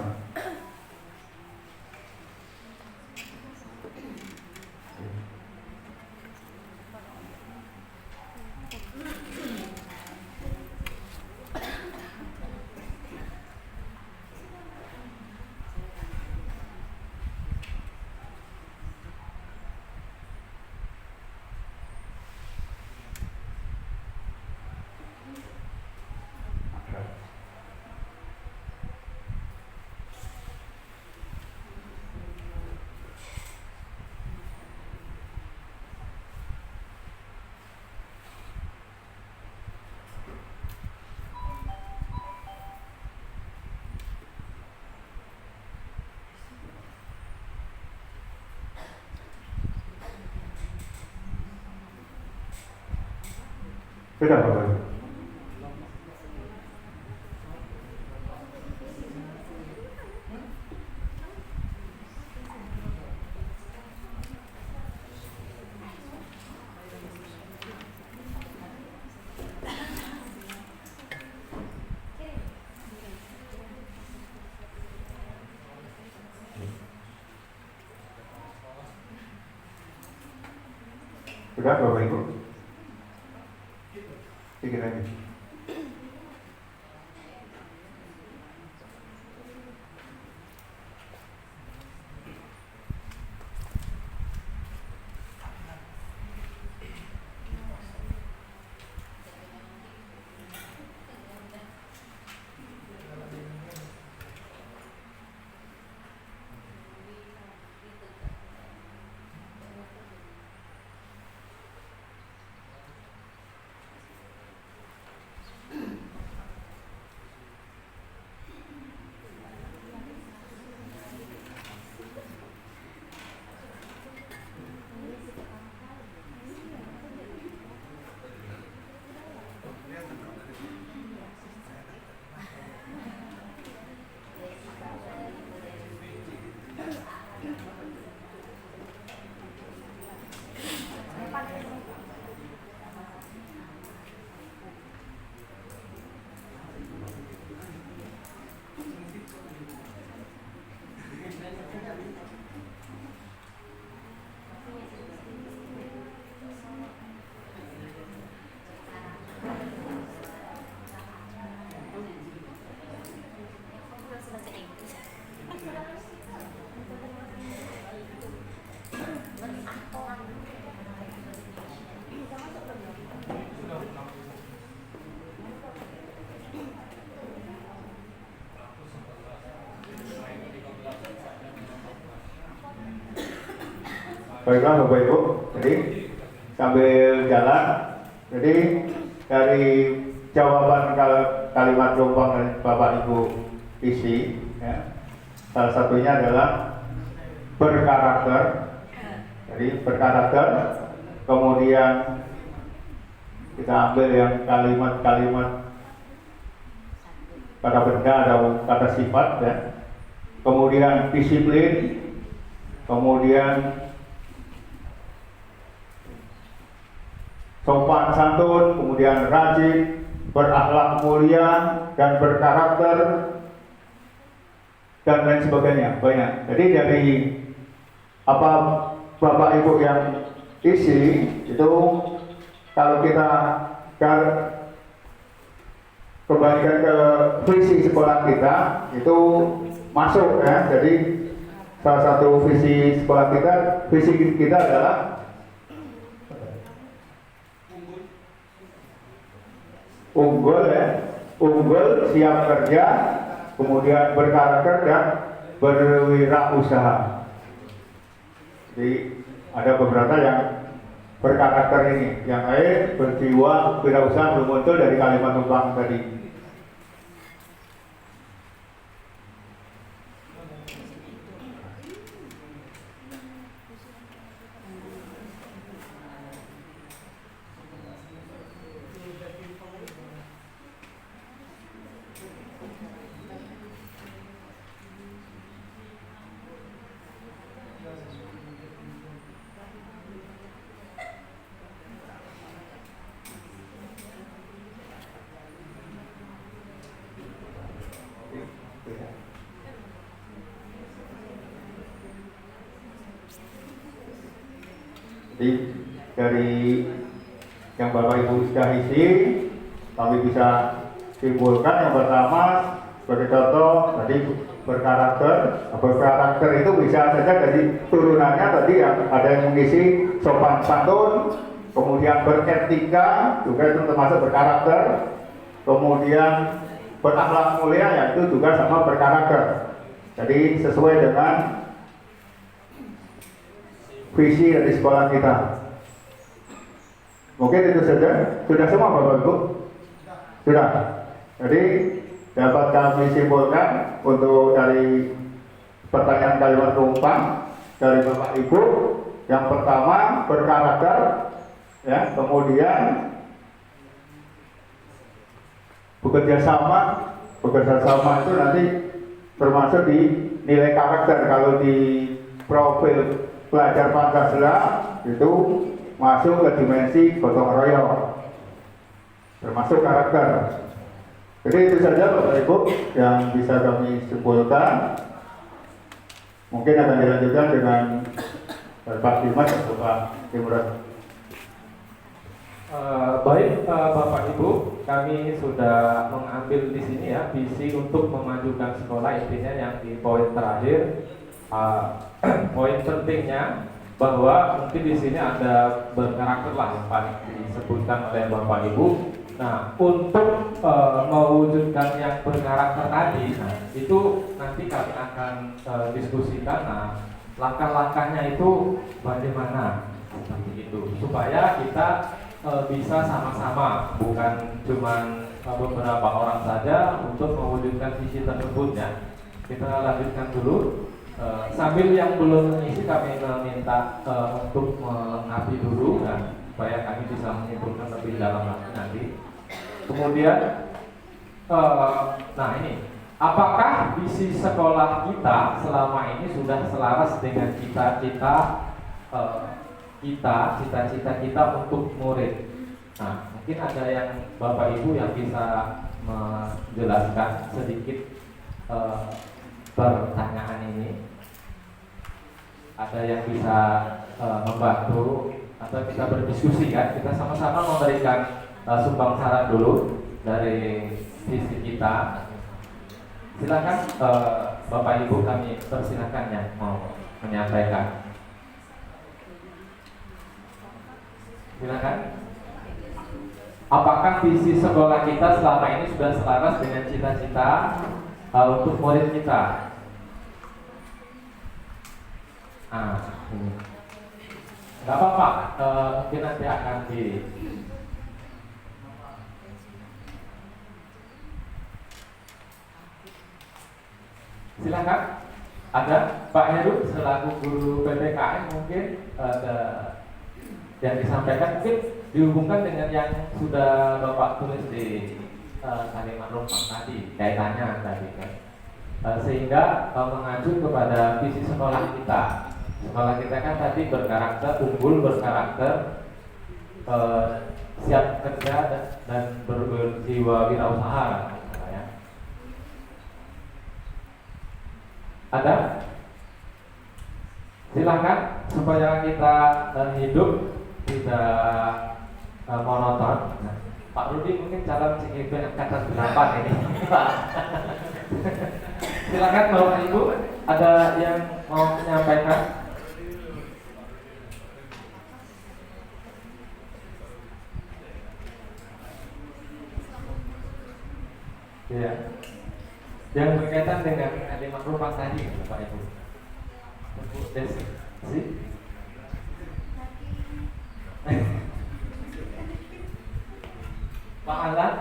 Sudah Bapak Ibu. Sudah Bapak Ibu? Sedikit lagi. Baiklah Bapak Ibu, jadi sambil jalan, jadi dari jawaban kalimat Jombang dan Bapak Ibu isi, ya, salah satunya adalah berkarakter, jadi berkarakter, kemudian kita ambil yang kalimat-kalimat kata benda atau kata sifat, ya, kemudian disiplin, kemudian sopan santun, kemudian rajin, berakhlak mulia, dan berkarakter, dan lain sebagainya, banyak. Jadi dari apa Bapak Ibu yang isi itu, kalau kita kembalikan ke visi sekolah kita itu masuk, ya. Jadi salah satu visi sekolah kita, visi kita adalah unggul, ya, unggul, siap kerja, kemudian berkarakter dan berwirausaha. Jadi ada beberapa yang berkarakter ini, yang lain berjiwa wirausaha belum muncul dari kalimat numpang tadi. Jadi dari yang Bapak Ibu sudah isi, kami bisa simpulkan yang pertama sebagai contoh tadi berkarakter itu bisa saja dari turunannya tadi yang ada yang mengisi sopan santun, kemudian beretika juga itu termasuk berkarakter, kemudian berakhlak mulia yaitu juga sama berkarakter. Jadi sesuai dengan visi dari sekolah kita. Mungkin itu saja. Sudah semua Bapak Ibu? Sudah. Jadi dapat kami simpulkan untuk dari pertanyaan kalimat numpang dari Bapak Ibu. Yang pertama berkarakter, ya, kemudian bekerja sama itu nanti termasuk di nilai karakter. Kalau di profil pelajar Pancasila itu masuk ke dimensi gotong royong, termasuk karakter. Jadi itu saja Bapak Ibu yang bisa kami simpulkan. Mungkin akan dilanjutkan dengan Pak Dimas atau Pak Timur. Baik Bapak Ibu, kami sudah mengambil di sini ya visi untuk memajukan sekolah, intinya yang di poin terakhir. Poin pentingnya bahwa mungkin di sini ada berkarakter lah yang paling disebutkan oleh Bapak Ibu. Nah, untuk mewujudkan yang berkarakter tadi, nah, itu nanti kami akan diskusikan. Nah, langkah-langkahnya itu bagaimana seperti itu supaya kita bisa sama-sama, bukan cuma beberapa orang saja untuk mewujudkan visi tersebut ya. Kita lanjutkan dulu. Sambil yang belum mengisi kami meminta untuk melengkapi dulu dan supaya kami bisa menyimpulkan lebih dalam lagi nanti. Kemudian, nah ini, apakah visi sekolah kita selama ini sudah selaras dengan cita-cita kita untuk murid? Nah, mungkin ada yang Bapak Ibu yang bisa menjelaskan sedikit pertanyaan ini. Ada yang bisa membantu atau kita berdiskusi kan? Kita sama-sama memberikan sumbang saran dulu dari visi kita. Silakan Bapak Ibu, kami persilakan yang mau menyampaikan. Silakan. Apakah visi sekolah kita selama ini sudah selaras dengan cita-cita untuk murid kita? Nggak apa-apa, mungkin nanti akan di silakan. Ada Pak Heru selaku guru PPKN mungkin ada yang disampaikan, mungkin dihubungkan dengan yang sudah Bapak tulis di kalimat rumah tadi, kaitannya tadi kan, sehingga mengacu kepada visi sekolah kita. Sekolah kita kan tadi berkarakter unggul, berkarakter siap kerja dan berjiwa wirausaha. Ada? Silakan supaya kita hidup tidak monoton. Nah, Pak Rudi mungkin calon CGP angkatan 8 ini. Silakan Bapak Ibu, ada yang mau menyampaikan? Ya, yang berkaitan dengan kalimat rumah tadi, Bapak Ibu. Bu Desi, Pak Alan.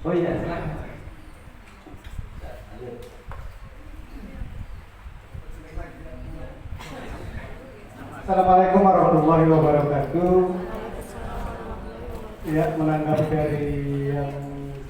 Oh iya, silakan. Assalamualaikum warahmatullahi wabarakatuh. Ya, menanggapi dari yang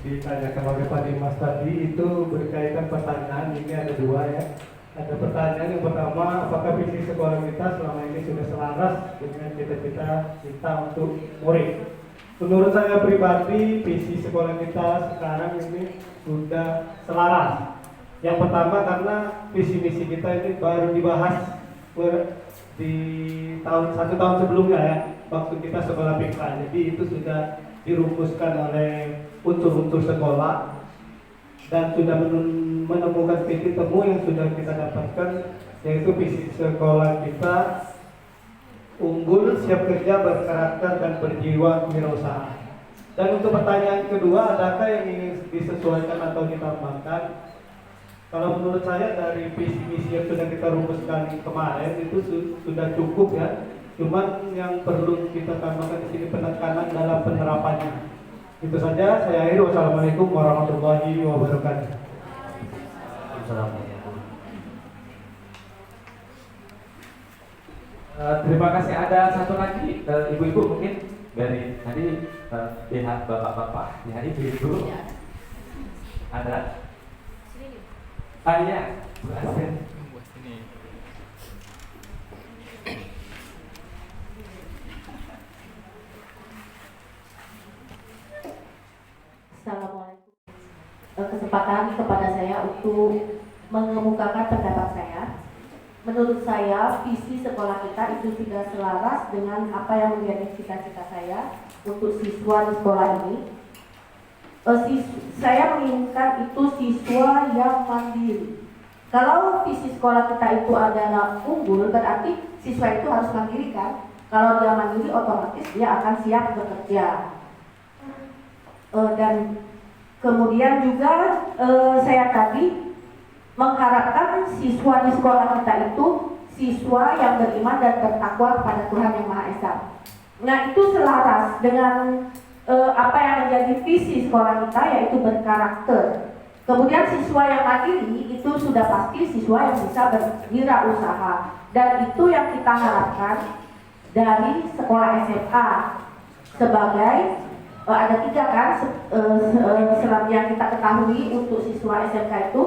ditanyakan oleh Pak Dimas tadi, itu berkaitan pertanyaan. Ini ada dua ya. Ada pertanyaan yang pertama, apakah visi sekolah kita selama ini sudah selaras dengan cita-cita kita untuk murid? Menurut saya pribadi, visi sekolah kita sekarang ini sudah selaras. Yang pertama karena visi misi kita ini baru dibahas di satu tahun sebelumnya ya, waktu kita sekolah PK. Jadi itu sudah dirumuskan oleh unsur-unsur sekolah dan sudah menemukan titik temu yang sudah kita dapatkan, yaitu visi sekolah kita unggul, siap kerja, berkarakter dan berjiwa wirausaha. Dan untuk pertanyaan kedua, adakah yang ingin disesuaikan atau ditambahkan? Kalau menurut saya dari visi misi yang sudah kita rumuskan kemarin itu sudah cukup ya. Cuman yang perlu kita tambahkan di sini penekanan dalam penerapannya. Itu saja, saya akhiri. Wassalamualaikum warahmatullahi wabarakatuh. Terima kasih. Ada satu lagi, ibu-ibu mungkin dari tadi pihak bapak-bapak, ya ibu-ibu. Ada? Iya, Bu Asen. Assalamualaikum. Kesempatan kepada saya untuk mengemukakan pendapat saya. menurut saya visi sekolah kita itu sudah selaras dengan apa yang menjadi cita-cita saya untuk siswa di sekolah ini. Saya menginginkan itu siswa yang mandiri. Kalau visi sekolah kita itu adalah unggul, berarti siswa itu harus mandiri kan? Kalau dia mandiri, otomatis dia akan siap bekerja. Dan kemudian juga saya tadi mengharapkan siswa di sekolah kita itu siswa yang beriman dan bertakwa kepada Tuhan Yang Maha Esa. Nah, itu selaras dengan apa yang menjadi visi sekolah kita, yaitu berkarakter. Kemudian siswa yang mandiri itu sudah pasti siswa yang bisa berwirausaha, dan itu yang kita harapkan dari sekolah SMA sebagai ada 3 kan yang kita ketahui untuk siswa SMK itu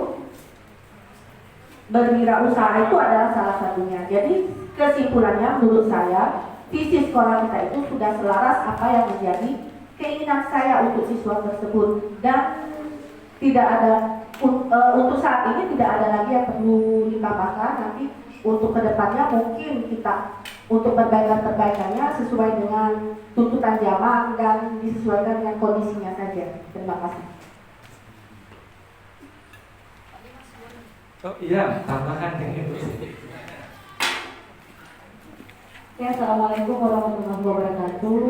berwirausaha itu adalah salah satunya. Jadi kesimpulannya menurut saya visi sekolah kita itu sudah selaras apa yang menjadi keinginan saya untuk siswa tersebut, dan tidak ada untuk saat ini tidak ada lagi yang perlu ditambahkan. Nanti untuk kedepannya mungkin kita untuk perbaikannya sesuai dengan tuntutan zaman dan disesuaikan dengan kondisinya saja. Terima kasih. Oh iya, tambahan yang itu. Ya, assalamualaikum warahmatullahi wabarakatuh.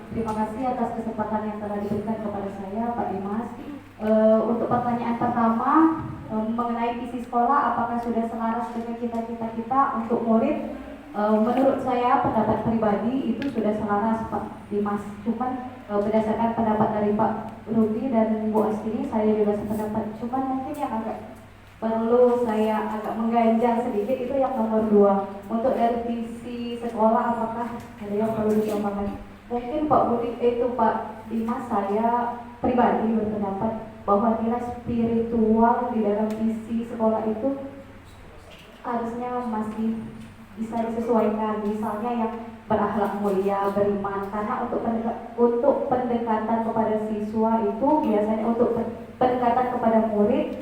Terima kasih atas kesempatan yang telah diberikan kepada saya, Pak Dimas. Untuk pertanyaan pertama mengenai visi sekolah, apakah sudah selaras dengan cita-cita kita untuk murid? Menurut saya, pendapat pribadi itu sudah selaras, Pak Dimas. Cuman berdasarkan pendapat dari Pak Rudi dan Bu Astini, saya juga sependapat. Cuman mungkin yang agak perlu saya agak mengganjal sedikit itu yang nomor 2. Untuk dari visi sekolah, apakah ada yang perlu ditambahkan? Mungkin Pak Budi itu Pak Dimas, saya pribadi berpendapat bahwa nilai spiritual di dalam visi sekolah itu harusnya masih bisa disesuaikan, misalnya yang berakhlak mulia, beriman, karena untuk pendekatan kepada siswa itu biasanya untuk pendekatan kepada murid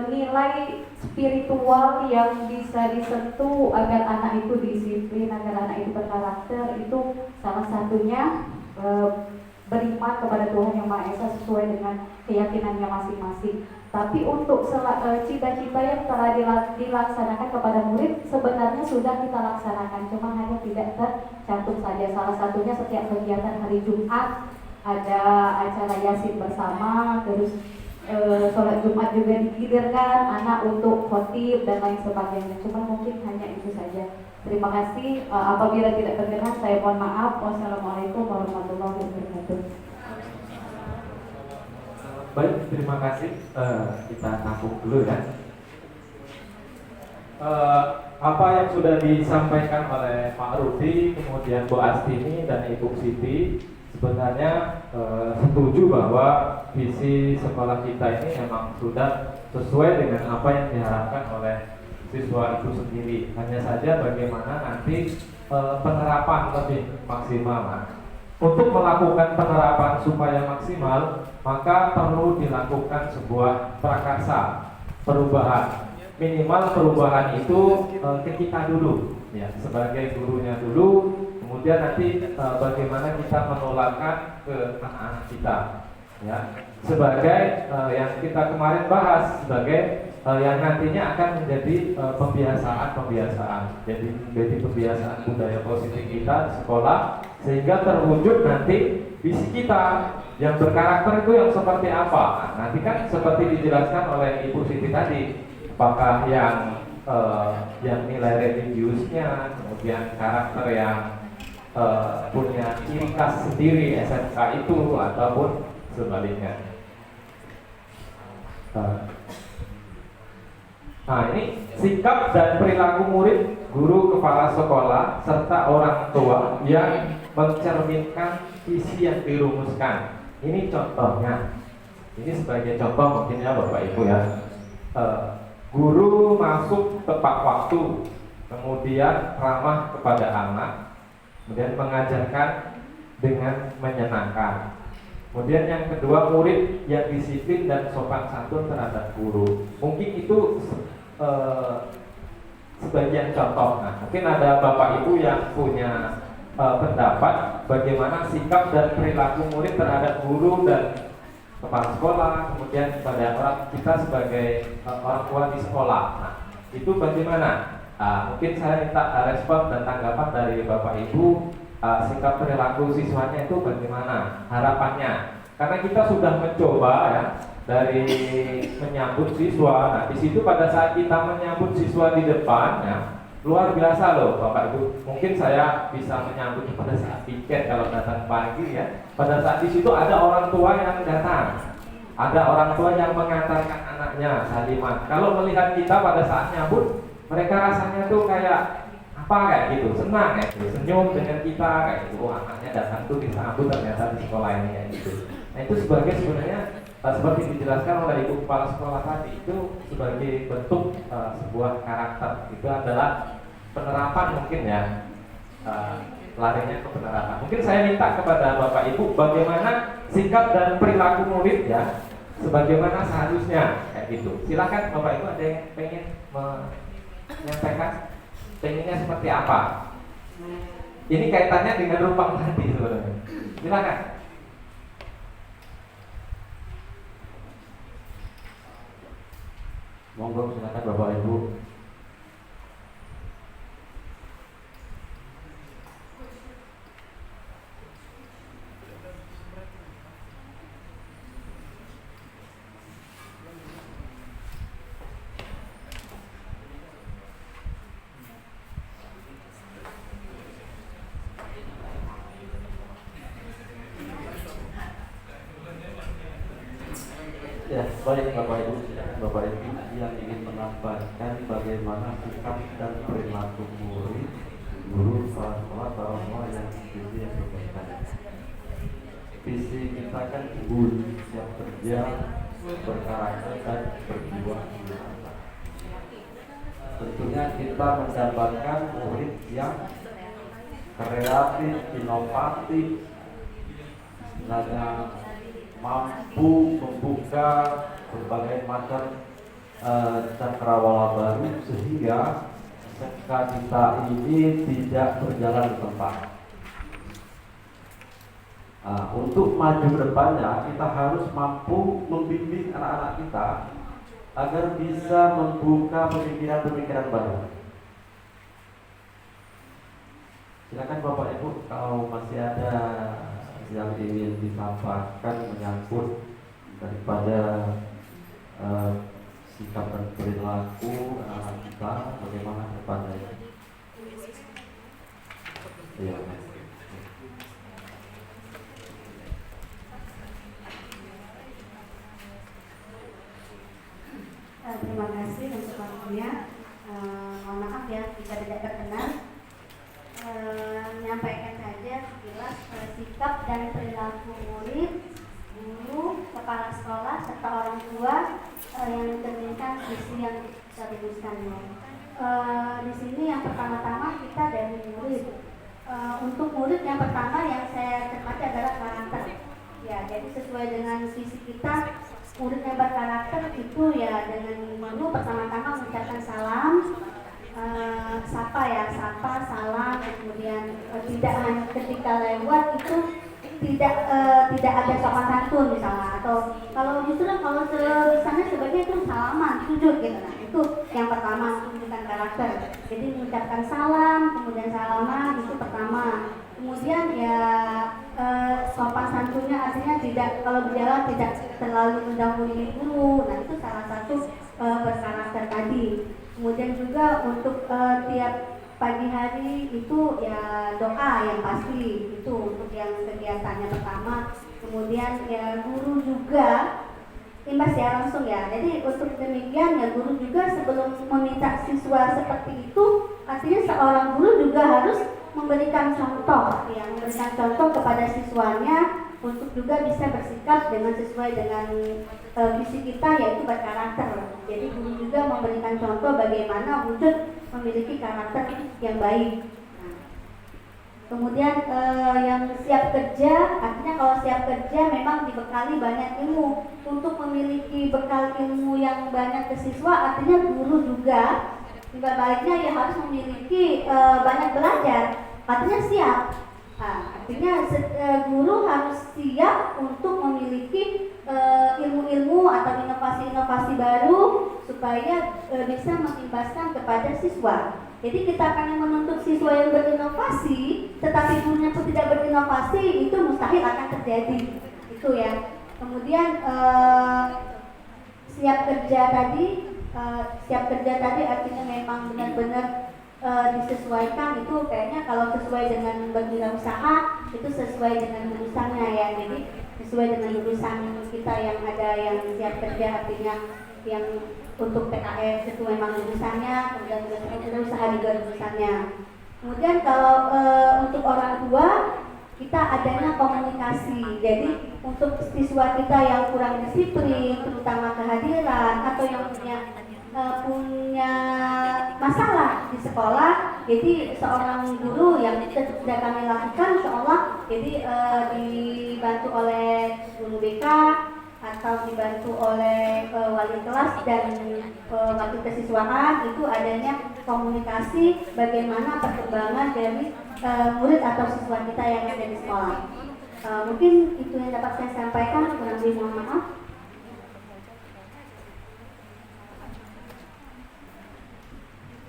nilai spiritual yang bisa disentuh agar anak itu disiplin, agar anak itu berkarakter, itu salah satunya beriman kepada Tuhan Yang Maha Esa sesuai dengan keyakinannya masing-masing. Tapi untuk cita-cita yang telah dilaksanakan kepada murid sebenarnya sudah kita laksanakan, cuma hanya tidak tercantum saja. Salah satunya setiap kegiatan hari Jumat ada acara Yasin bersama, terus sholat Jumat juga digilirkan anak untuk khotib dan lain sebagainya. Cuma mungkin hanya itu saja. Terima kasih. Apabila tidak berkenan, saya mohon maaf. Wassalamualaikum warahmatullahi wabarakatuh. Baik, terima kasih. Kita tampung dulu ya. Apa yang sudah disampaikan oleh Pak Rudi, kemudian Bu Astini dan Ibu Siti, sebenarnya setuju bahwa visi sekolah kita ini memang sudah sesuai dengan apa yang diharapkan oleh siswa itu sendiri. Hanya saja bagaimana nanti penerapan lebih maksimal. Untuk melakukan penerapan supaya maksimal, maka perlu dilakukan sebuah prakarsa perubahan. Minimal perubahan itu ke kita dulu, ya, sebagai gurunya dulu. Kemudian nanti bagaimana kita menularkan ke anak-anak kita, ya, sebagai yang kita kemarin bahas, sebagai yang nantinya akan menjadi pembiasaan. Jadi menjadi pembiasaan budaya positif kita di sekolah, sehingga terwujud nanti visi kita yang berkarakter itu yang seperti apa. Nah, nanti kan seperti dijelaskan oleh Ibu Siti tadi, apakah yang nilai religiusnya, kemudian karakter yang punya ciri khas sendiri SMK itu, ataupun sebaliknya. Nah, ini sikap dan perilaku murid, guru, kepala sekolah, serta orang tua yang mencerminkan visi yang dirumuskan. Ini contohnya. Ini sebagai contoh mungkin ya Bapak Ibu ya. Guru masuk tepat waktu, kemudian ramah kepada anak, kemudian mengajarkan dengan menyenangkan. Kemudian yang kedua, murid yang disiplin dan sopan santun terhadap guru. Mungkin itu sebagian contoh. Nah, mungkin ada Bapak Ibu yang punya pendapat bagaimana sikap dan perilaku murid terhadap guru dan kepala sekolah, kemudian pada orang kita sebagai orang tua di sekolah. Nah, itu bagaimana? Mungkin saya minta respon dan tanggapan dari Bapak Ibu, sikap perilaku siswanya itu bagaimana harapannya? Karena kita sudah mencoba ya dari menyambut siswa. Nah, di situ pada saat kita menyambut siswa di depan ya, luar biasa loh Bapak Ibu. Mungkin saya bisa menyambut pada saat piket kalau datang pagi ya. Pada saat di situ ada orang tua yang datang. Ada orang tua yang mengantarkan anaknya Salimah. Kalau melihat kita pada saat nyambut, mereka rasanya tuh kayak apa kayak gitu, senang kayak gitu, senyum dengan kita kayak gitu. Oh, anaknya datang tuh disambut ternyata di sekolah ini kayak gitu. Nah, itu sebagai sebenarnya seperti dijelaskan oleh Ibu Kepala Sekolah tadi, itu sebagai bentuk sebuah karakter. Itu adalah penerapan mungkin ya, larinya ke penerapan. Mungkin saya minta kepada Bapak Ibu bagaimana sikap dan perilaku murid ya, sebagaimana seharusnya kayak gitu. Silakan Bapak Ibu, ada yang pengen menyampaikan pengennya seperti apa? Ini kaitannya dengan rumpang tadi sebenarnya. Silakan. Monggo silakan Bapak Ibu. Ya, baik Bapak Ibu, Bapak Ibu yang ingin menambahkan bagaimana sikap dan perilaku murid, guru, kepala sekolah, orang tua yang visi yang berbeda. Visi kita kan guru yang kerja, berkarakter dan berjiwa. Tentunya kita mendapatkan murid yang kreatif, inovatif, dan mampu membuka berbagai macam cakrawala baru sehingga SMK kita ini tidak berjalan di tempat. Untuk maju ke depannya kita harus mampu membimbing anak-anak kita agar bisa membuka pemikiran-pemikiran baru. Silakan Bapak Ibu kalau masih ada yang ingin disampaikan menyangkut daripada sikap dan perilaku anak kita bagaimana depannya. Iya. Terima kasih untuk waktunya. Mohon maaf ya jika tidak terkenal. Menyampaikan saja sekilas sikap dan perilaku murid, guru, kepala sekolah serta orang tua yang mencerminkan visi yang kita rumuskan. Di sini yang pertama-tama kita dari murid. Untuk murid yang pertama yang saya cermati adalah karakter. Ya, jadi sesuai dengan visi kita, murid yang berkarakter itu ya dengan guru pertama-tama mengucapkan salam. Sapa, salam, kemudian tidak hanya ketika lewat itu tidak ada sopan santun misalnya, atau kalau sebisanya sebaiknya itu salaman, sujud gitu. Nah, itu yang pertama menunjukkan karakter. Jadi mengucapkan salam, kemudian salaman itu pertama. Kemudian ya sopan santunnya artinya tidak kalau berjalan tidak terlalu mendahului guru. Nah, itu salah satu berkarakter tadi. Kemudian juga untuk tiap pagi hari itu ya doa yang pasti, itu untuk yang kegiatannya pertama. Kemudian ya guru juga imbas ya langsung ya. Jadi untuk demikian ya guru juga sebelum meminta siswa seperti itu, artinya seorang guru juga harus memberikan contoh, ya memberikan contoh kepada siswanya untuk juga bisa bersikap dengan sesuai dengan visi kita yaitu berkarakter. Jadi guru juga memberikan contoh bagaimana wujud memiliki karakter yang baik. Nah, Kemudian yang siap kerja, artinya kalau siap kerja memang dibekali banyak ilmu. Untuk memiliki bekal ilmu yang banyak ke siswa, artinya guru juga timbal baliknya ya harus memiliki banyak belajar, artinya siap. Artinya guru harus siap untuk memiliki ilmu-ilmu atau inovasi-inovasi baru supaya bisa mengimbaskan kepada siswa. Jadi kita akan menuntut siswa yang berinovasi, tetapi gurunya pun tidak berinovasi, itu mustahil akan terjadi. Itu ya. Kemudian siap kerja tadi artinya memang benar-benar disesuaikan. Itu kayaknya kalau sesuai dengan berwirausaha itu sesuai dengan jurusannya ya. Jadi sesuai dengan jurusan kita yang ada yang siap kerja, artinya yang untuk PKS itu memang jurusannya, kemudian usaha juga jurusannya. Kemudian kalau untuk orang tua kita adanya komunikasi. Jadi untuk siswa kita yang kurang disiplin, terutama kehadiran atau yang punya masalah di sekolah, jadi seorang guru yang sudah kami lakukan, insya Allah, jadi dibantu oleh guru BK atau dibantu oleh wali kelas dan wakil kesiswaan, itu adanya komunikasi bagaimana perkembangan dari murid atau siswa kita yang ada di sekolah. Mungkin itu yang dapat saya sampaikan, kurang lebih mohon maaf.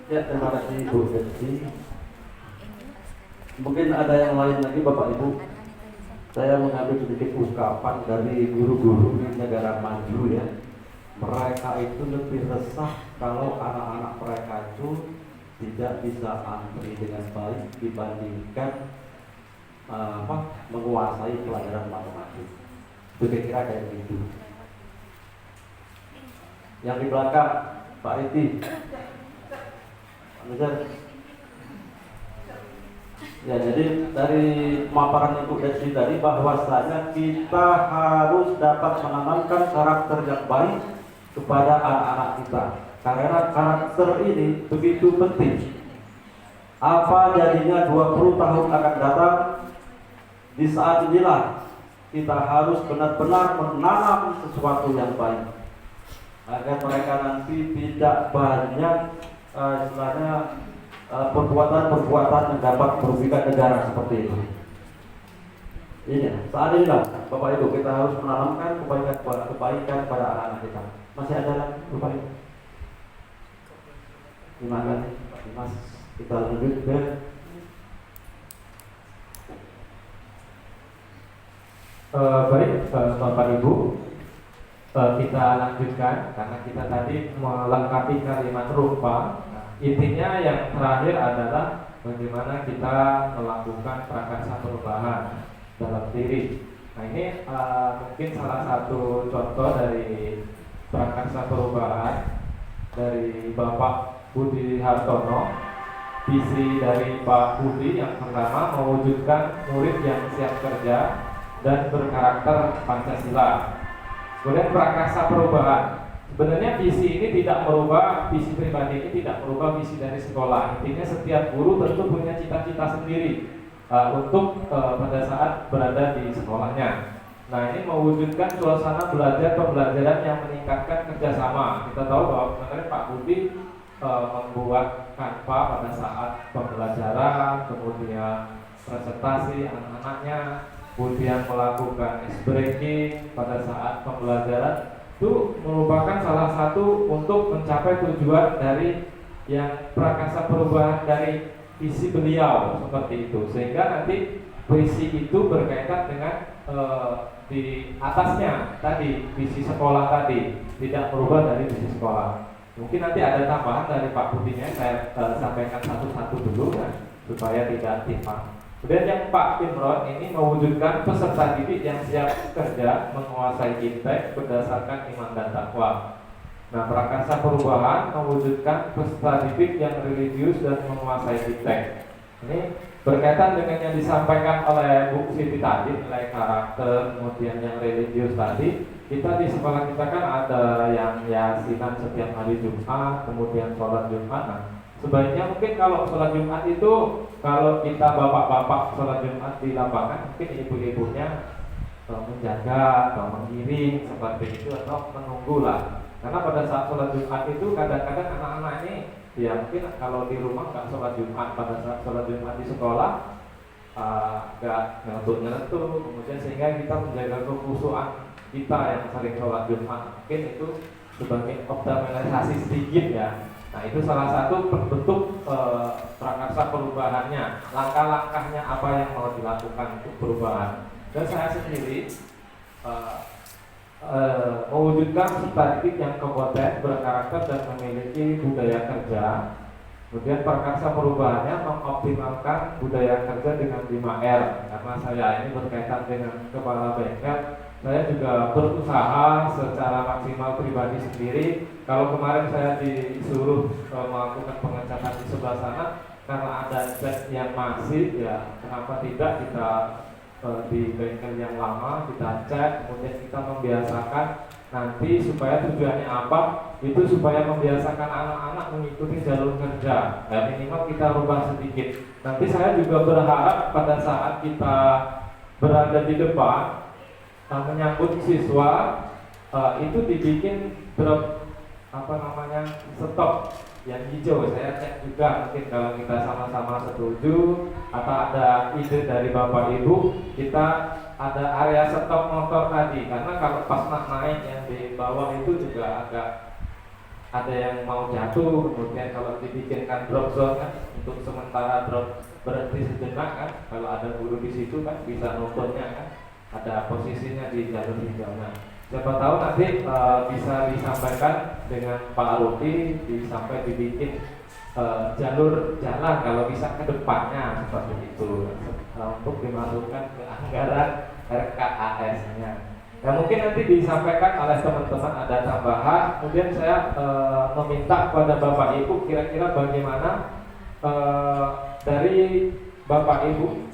Ya, terima kasih Bu Desi. Mungkin ada yang lain lagi Bapak Ibu. Saya mengambil sedikit ungkapan dari guru-guru di negara maju ya. Mereka itu lebih resah kalau anak-anak mereka itu tidak bisa antri dengan baik dibandingkan menguasai pelajaran matematik. Itu kira-kira kayak gitu. Yang di belakang Pak Iti. Ya, jadi dari pemaparan Ibu Desi tadi bahwasanya kita harus dapat menanamkan karakter yang baik kepada anak-anak kita, karena karakter ini begitu penting. Apa jadinya 20 tahun akan datang, di saat inilah kita harus benar-benar menanam sesuatu yang baik agar mereka nanti tidak banyak istilahnya perbuatan-perbuatan yang dapat merugikan negara seperti itu. Ini saat inilah Bapak Ibu kita harus menanamkan kebaikan pada anak-anak kita. Masih ada lagi Bapak Ibu? Terima kasih Mas. Kita lanjut ke baik Bapak Ibu, kita lanjutkan karena kita tadi melengkapi kalimat rupa. Intinya yang terakhir adalah bagaimana kita melakukan prakarsa perubahan dalam diri. Nah ini mungkin salah satu contoh dari prakarsa perubahan dari Bapak Budi Hartono. Visi dari Pak Budi yang pertama mewujudkan murid yang siap kerja dan berkarakter Pancasila. Kemudian prakarsa perubahan. Sebenarnya visi ini tidak merubah, visi pribadi ini tidak merubah visi dari sekolah. Intinya setiap guru tentu punya cita-cita sendiri untuk pada saat berada di sekolahnya. Nah ini mewujudkan suasana belajar pembelajaran yang meningkatkan kerjasama. Kita tahu bahwa sebenarnya Pak Budi membuat Canva pada saat pembelajaran, kemudian presentasi anak-anaknya, kemudian melakukan ice breaking pada saat pembelajaran. Itu merupakan salah satu untuk mencapai tujuan dari yang prakarsa perubahan dari visi beliau seperti itu, sehingga nanti visi itu berkaitan dengan di atasnya tadi visi sekolah tadi tidak berubah dari visi sekolah. Mungkin nanti ada tambahan dari Pak Budinya, saya sampaikan satu-satu dulu ya, supaya tidak timpang. Kemudian yang Pak Imron ini mewujudkan peserta didik yang siap kerja, menguasai iptek berdasarkan iman dan takwa. Nah, prakarsa perubahan mewujudkan peserta didik yang religius dan menguasai iptek. Ini berkaitan dengan yang disampaikan oleh Bu Siti tadi, nilai karakter, kemudian yang religius tadi. Kita di sekolah kita kan ada yang yasinan setiap hari Jumat, kemudian sholat Jumat. Nah, sebaiknya mungkin kalau sholat Jumat itu, kalau kita bapak-bapak sholat Jumat di lapangan, mungkin ibu-ibunya menjaga atau mengiring seperti itu, atau menunggu lah. Karena pada saat sholat Jumat itu kadang-kadang anak-anak ini ya mungkin kalau di rumah nggak sholat Jumat, pada saat sholat Jumat di sekolah nggak nyentuh, kemudian sehingga kita menjaga kekhusyuan kita yang sering sholat Jumat. Mungkin itu sebagai optimalisasi sedikit ya. Nah itu salah satu bentuk prakarsa perubahannya, langkah-langkahnya apa yang mau dilakukan untuk perubahan. Dan saya sendiri mewujudkan cita didik yang kompeten, berkarakter dan memiliki budaya kerja. Kemudian prakarsa perubahannya mengoptimalkan budaya kerja dengan 5R. Karena saya ini berkaitan dengan kepala bengkel, saya juga berusaha secara maksimal pribadi sendiri. Kalau kemarin saya disuruh melakukan pengecatan di sebelah sana, karena ada cat yang masif ya, kenapa tidak kita di bengkel yang lama kita cat, kemudian kita membiasakan nanti supaya tujuannya apa, itu supaya membiasakan anak-anak mengikuti jalur kerja. Minimal kita rubah sedikit. Nanti saya juga berharap pada saat kita berada di depan menyambut siswa itu dibikin stop yang hijau. Saya cek juga, mungkin kalau kita sama-sama setuju atau ada ide dari Bapak Ibu, kita ada area stop motor tadi. Karena kalau pas naik yang di bawah itu juga agak ada yang mau jatuh. Kemudian kalau dibikinkan drop zone kan, untuk sementara drop berhenti sejenak kan, kalau ada guru di situ kan bisa nontonnya kan, ada posisinya di jalur hijaunya. Siapa tahu nanti bisa disampaikan dengan Pak Ruki, sampai dibikin jalur jalan kalau bisa ke depannya seperti itu, untuk dimasukkan ke anggaran RKAS-nya. Nah mungkin nanti disampaikan oleh teman-teman ada tambahan. Kemudian saya meminta kepada Bapak Ibu kira-kira bagaimana dari Bapak Ibu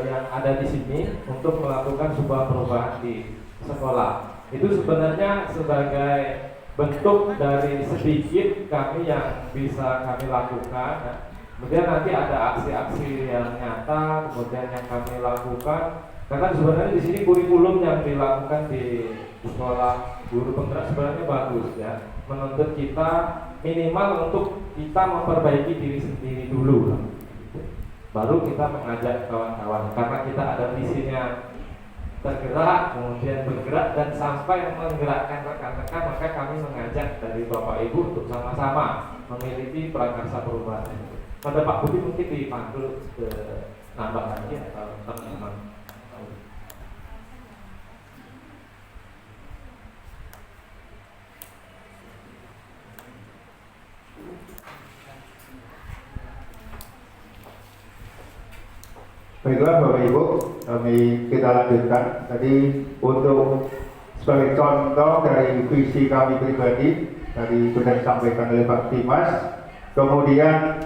yang ada di sini untuk melakukan sebuah perubahan di sekolah. Itu sebenarnya sebagai bentuk dari sedikit kami yang bisa kami lakukan. Kemudian nanti ada aksi-aksi yang nyata kemudian yang kami lakukan. Karena sebenarnya di sini kurikulum yang dilakukan di sekolah guru penggerak sebenarnya bagus ya, menuntut kita minimal untuk kita memperbaiki diri sendiri dulu, baru kita mengajak kawan-kawan. Karena kita ada visinya tergerak, kemudian bergerak dan sampai menggerakkan rekan-rekan, maka kami mengajak dari Bapak Ibu untuk sama-sama memiliki prakarsa perubahan. Pada Pak Budi mungkin dipanggil ke nambah lagi atau teman-teman. Baiklah Bapak Ibu, kita lanjutkan. Tadi untuk sebagai contoh dari visi kami pribadi, tadi sudah disampaikan oleh Pak Dimas. Kemudian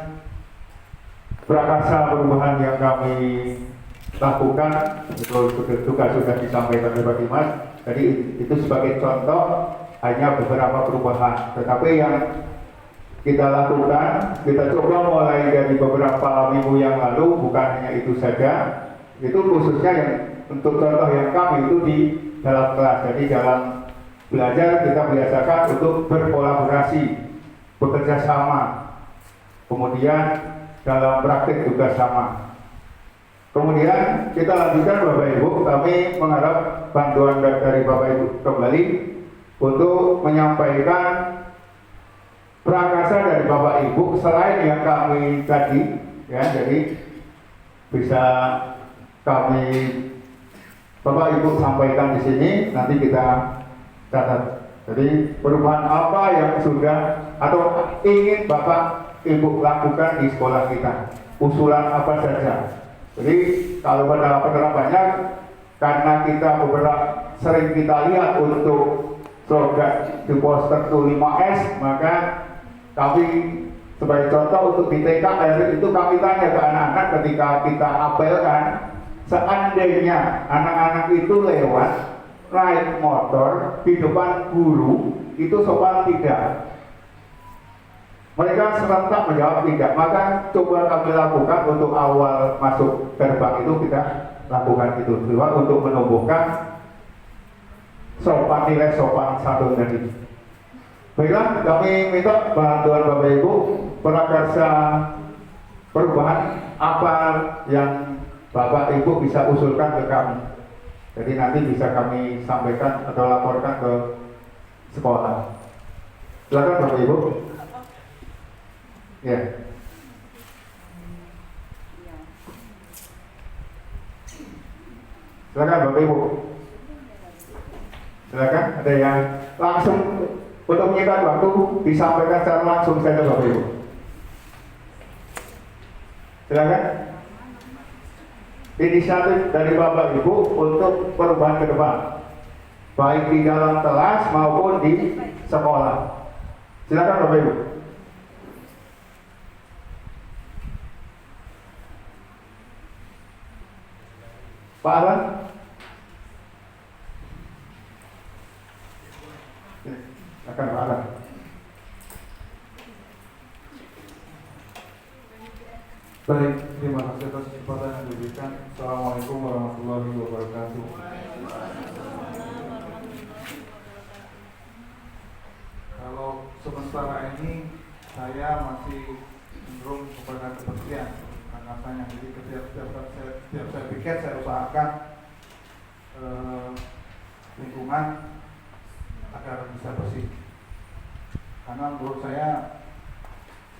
prakarsa perubahan yang kami lakukan itu juga sudah disampaikan oleh Pak Dimas. Jadi itu sebagai contoh hanya beberapa perubahan. Tetapi yang kita lakukan, kita coba mulai dari beberapa minggu yang lalu, bukan hanya itu saja. Itu khususnya yang untuk contoh yang kami itu di dalam kelas. Jadi dalam belajar kita biasakan untuk berkolaborasi, bekerja sama. Kemudian dalam praktik juga sama. Kemudian kita lanjutkan Bapak Ibu, kami mengharap bantuan dari Bapak Ibu kembali untuk menyampaikan prakarsa dari Bapak Ibu selain yang kami tadi ya, jadi bisa kami Bapak Ibu sampaikan di sini, nanti kita catat. Jadi perubahan apa yang sudah atau ingin Bapak Ibu lakukan di sekolah kita, usulan apa saja. Jadi kalau pada penerapannya, karena kita beberapa sering kita lihat untuk slogan di poster itu 5S, maka kami sebagai contoh untuk di TKR itu kami tanya ke anak-anak ketika kita apelkan, seandainya anak-anak itu lewat naik motor di depan guru itu sopan tidak? Mereka serentak menjawab tidak. Maka coba kami lakukan untuk awal masuk gerbang itu kita lakukan itu juga untuk menumbuhkan sopan nilai sopan santun tadi. Baiklah, kami minta bantuan Bapak Ibu prakarsa perubahan apa yang Bapak Ibu bisa usulkan ke kami. Jadi nanti bisa kami sampaikan atau laporkan ke sekolah. Silakan Bapak Ibu. Ya. Silakan Bapak Ibu. Silakan, ada yang langsung untuk menyingkat waktu disampaikan secara langsung saja Bapak Ibu. Silakan. Inisiatif dari Bapak Ibu untuk perubahan ke depan, baik di dalam kelas maupun di sekolah. Silakan Bapak Ibu. Pak Alan. Silakan Pak Alan. Baik, terima kasih atas kesempatan yang diberikan. Assalamualaikum warahmatullahi wabarakatuh. Kalau sementara ini saya masih cenderung kepada kebersihan angkatannya. Jadi setiap saya pikir saya usahakan lingkungan agar bisa bersih. Karena menurut saya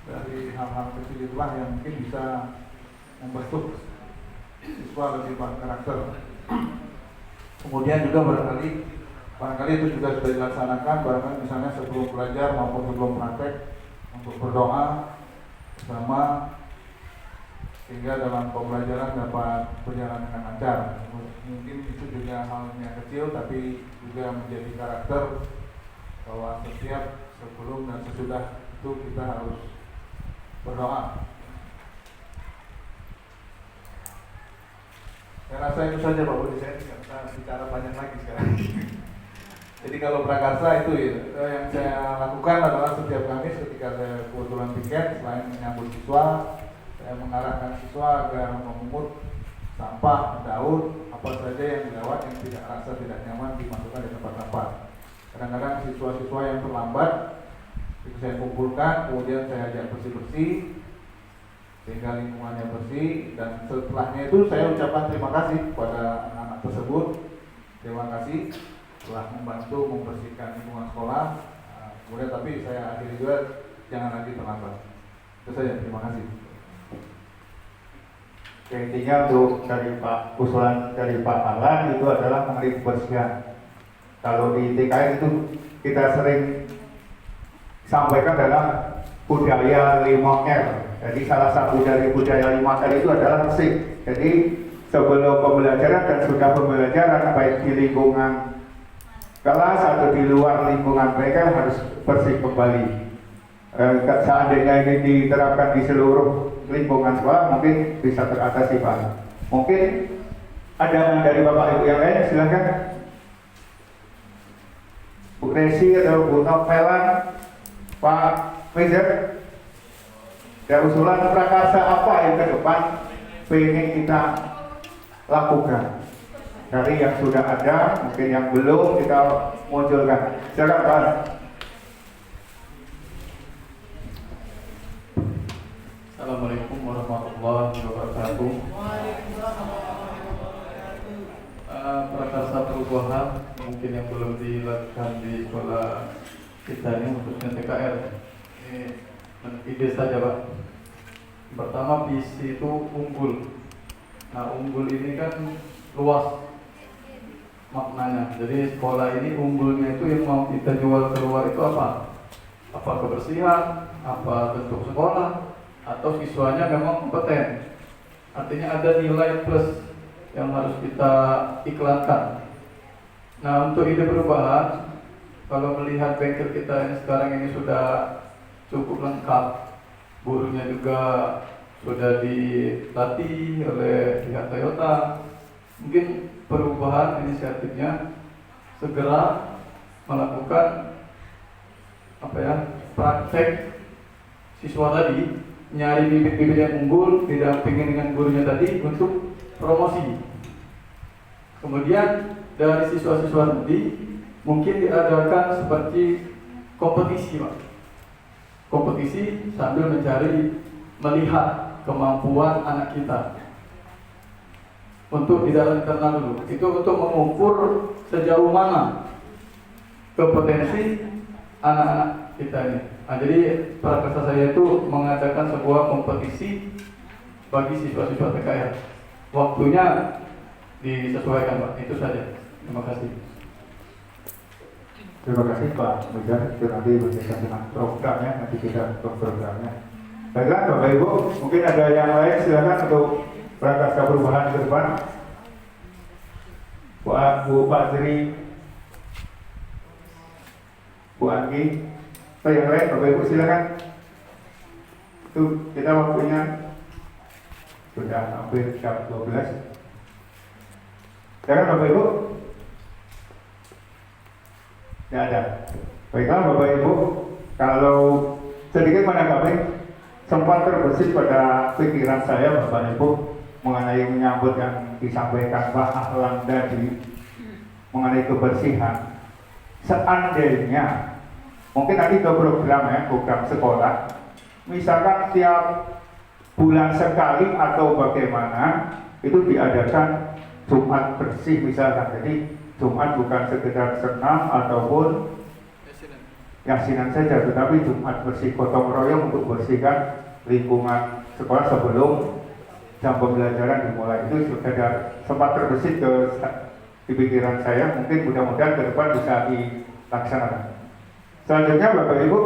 dari hal-hal kecil itulah yang mungkin bisa membentuk siswa lebih berkarakter. Kemudian juga barangkali itu juga sudah dilaksanakan, barangkali misalnya sebelum belajar maupun sebelum praktek untuk berdoa bersama sehingga dalam pembelajaran dapat berjalan dengan lancar. Mungkin itu juga hal yang kecil tapi juga menjadi karakter bahwa setiap sebelum dan sesudah itu kita harus berdoa. Saya rasa itu saja Pak Budi, saya tidak bisa bicara banyak lagi sekarang. Jadi kalau prakarsa itu ya, yang saya lakukan adalah setiap Kamis ketika saya kebetulan piket, selain menyambut siswa, saya mengarahkan siswa agar memungut sampah, daun, apa saja yang dilewat yang tidak rasa tidak nyaman dimasukkan di tempat sampah. Kadang-kadang siswa-siswa yang terlambat itu saya kumpulkan, kemudian saya ajak bersih-bersih sehingga lingkungannya bersih, dan setelahnya itu saya ucapkan terima kasih kepada anak-anak tersebut. Terima kasih telah membantu membersihkan lingkungan sekolah. Kemudian tapi saya akhiri juga jangan lagi terlambat. Itu saja, terima kasih. Intinya untuk dari Pak usulan dari Pak Alan itu adalah mengenai kebersihan. Kalau di TKN itu kita sering sampaikan dalam budaya 5R. Jadi salah satu dari budaya 5R itu adalah bersih. Jadi sebelum pembelajaran dan sudah pembelajaran baik di lingkungan kelas atau di luar lingkungan mereka harus bersih kembali. Seandainya ini diterapkan di seluruh lingkungan sekolah mungkin bisa teratasi Pak. Mungkin ada dari Bapak Ibu yang lain, silakan. Bu Resi atau Bu Novelan, Pak Mizer, ada usulan prakarsa apa yang ke depan ingin kita lakukan dari yang sudah ada, mungkin yang belum kita munculkan. Silakan Pak. Assalamualaikum warahmatullahi wabarakatuh. Prakarsa perubahan mungkin yang belum dilakukan di sekolah kita ini khususnya TKR. Ini ide saja Pak. Pertama, visi itu unggul. Nah, unggul ini kan luas maknanya. Jadi sekolah ini unggulnya itu yang mau kita jual keluar itu apa? Apa kebersihan, apa bentuk sekolah, atau siswanya memang kompeten. Artinya ada nilai plus yang harus kita iklankan. Nah, untuk ide perubahan, kalau melihat bengkel kita yang sekarang ini sudah cukup lengkap, gurunya juga sudah dilatih oleh pihak Toyota, mungkin perubahan inisiatifnya segera melakukan praktek siswa tadi nyari bibit-bibit yang unggul, didampingi dengan gurunya tadi untuk promosi. Kemudian dari siswa-siswa tadi mungkin diadakan seperti kompetisi, Pak. Kompetisi sambil melihat kemampuan anak kita untuk di dalam internal dulu. Itu untuk mengukur sejauh mana kompetensi anak-anak kita ini. Nah, jadi prakersa saya itu mengadakan sebuah kompetisi bagi siswa-siswa PKR. Waktunya disesuaikan, Pak. Itu saja. Terima kasih. Terima kasih Pak Mujar. Itu nanti berkaitan dengan programnya, nanti kita ke programnya. Baiklah Bapak Ibu, mungkin ada yang lain silakan untuk prakarsa perubahan ke depan. Bu Fajri, Bu Anggi, atau yang lain Bapak Ibu silakan. Itu kita waktunya sudah hampir jam 12. Silakan Bapak Ibu. Tidak ada. Baiklah Bapak Ibu, kalau sedikit menanggapi, sempat terbesit pada pikiran saya Bapak Ibu mengenai menyambut yang disampaikan Pak Ahlan tadi mengenai kebersihan. Seandainya mungkin nanti ke program ya, program sekolah, misalkan tiap bulan sekali atau bagaimana itu diadakan Jumat bersih misalkan. Jadi Jumat bukan sekedar senam ataupun yasinan saja, tetapi Jumat bersih gotong royong untuk bersihkan lingkungan sekolah sebelum jam pembelajaran dimulai. Itu sudah sempat terbesit di pikiran saya, mungkin mudah-mudahan ke depan bisa dilaksanakan. Selanjutnya Bapak Ibu,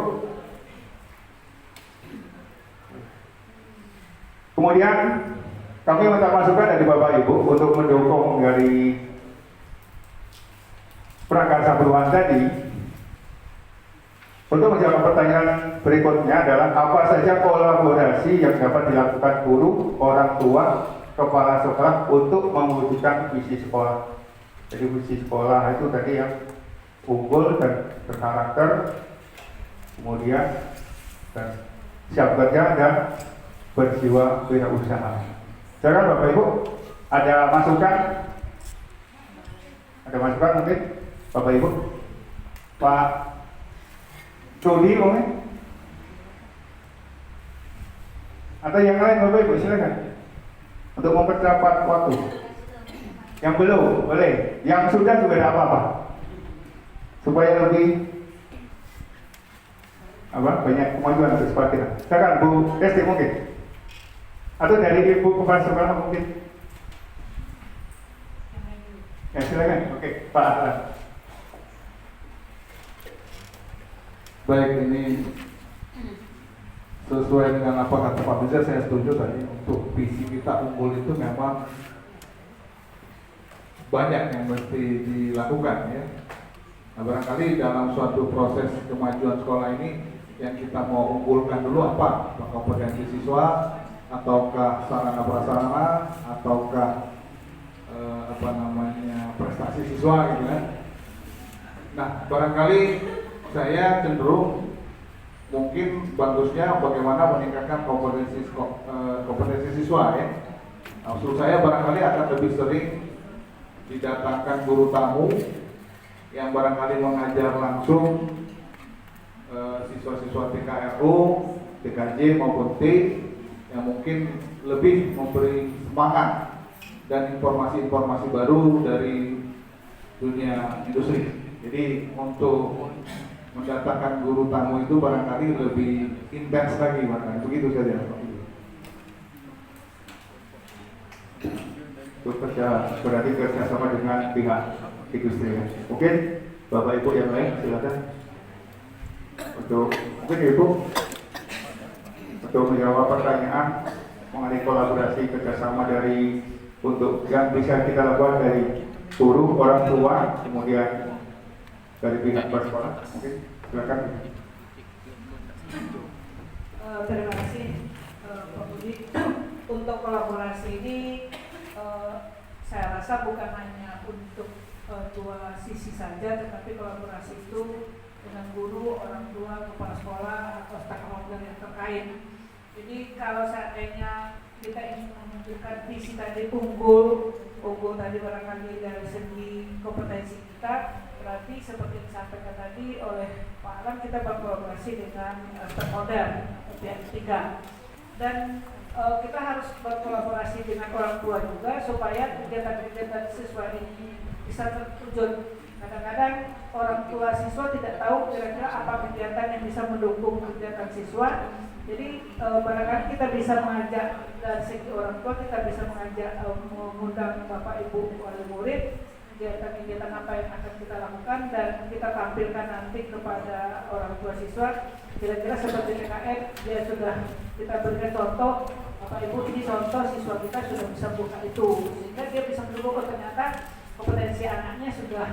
kemudian kami minta masukan dari Bapak Ibu untuk mendukung dari prakarsa perubahan tadi. Untuk menjawab pertanyaan berikutnya adalah apa saja kolaborasi yang dapat dilakukan guru, orang tua, kepala sekolah untuk mewujudkan visi sekolah. Jadi visi sekolah itu tadi yang unggul dan berkarakter, kemudian dan siap kerja dan berjiwa wirausaha. Sekarang Bapak Ibu ada masukan? Ada masukan mungkin Bapak Ibu? Pak Jody mungkin? Atau yang lain Bapak Ibu silakan untuk mempercepat waktu. Yang belum boleh, yang sudah juga tidak apa-apa, supaya lebih banyak kemajuan untuk sepatinan. Silakan Bu Desti mungkin, atau dari Ibu Kepala Sekolah mungkin. Ya silakan. Oke, Pak Ahlan. Baik, ini sesuai dengan apa kata Pak Mujar, saya setuju tadi untuk visi kita unggul itu memang banyak yang mesti dilakukan ya. Nah, barangkali dalam suatu proses kemajuan sekolah ini yang kita mau unggulkan dulu apa? Kompetensi siswa, ataukah sarana prasarana, ataukah prestasi siswa gitu kan. Nah, barangkali saya cenderung mungkin bagusnya bagaimana meningkatkan kompetensi siswa ya. Nah, maksud saya barangkali akan lebih sering didatangkan guru tamu yang barangkali mengajar langsung siswa-siswa TKRU, TKJ maupun T yang mungkin lebih memberi semangat dan informasi-informasi baru dari dunia industri. Jadi untuk mendatangkan guru tamu itu barangkali lebih intens lagi, barangkali begitu saja. Berarti kerjasama dengan pihak industri. Mungkin Bapak Ibu yang lain silakan untuk mungkin Ibu untuk menjawab pertanyaan mengenai kolaborasi kerjasama dari untuk yang bisa kita lakukan dari guru, orang tua, kemudian dari pihak sekolah. Mungkin silakan. Terima kasih Pak Budi. Untuk kolaborasi ini saya rasa bukan hanya untuk dua sisi saja, tetapi kolaborasi itu dengan guru, orang tua, kepala sekolah atau staf kementerian yang terkait. Jadi kalau seandainya kita ingin menunjukkan visi tadi unggul tadi barangkali dari segi kompetensi kita, berarti seperti yang disampaikan tadi oleh Pak Alam, kita berkolaborasi dengan stakeholder pihak ketiga, dan kita harus berkolaborasi dengan orang tua juga supaya kegiatan-kegiatan siswa ini bisa terwujud. Kadang-kadang orang tua siswa tidak tahu kira-kira apa kegiatan yang bisa mendukung kegiatan siswa. Jadi barangkali kita bisa mengajak dari segi orang tua, kita bisa mengajak mengundang Bapak Ibu wali murid, kegiatan-kegiatan apa yang akan kita lakukan dan kita tampilkan nanti kepada orang tua siswa. Kira-kira seperti TKR, dia sudah kita berikan contoh, Bapak Ibu ini contoh siswa kita sudah bisa buka itu, sehingga dia bisa mendukung ternyata kompetensi anaknya sudah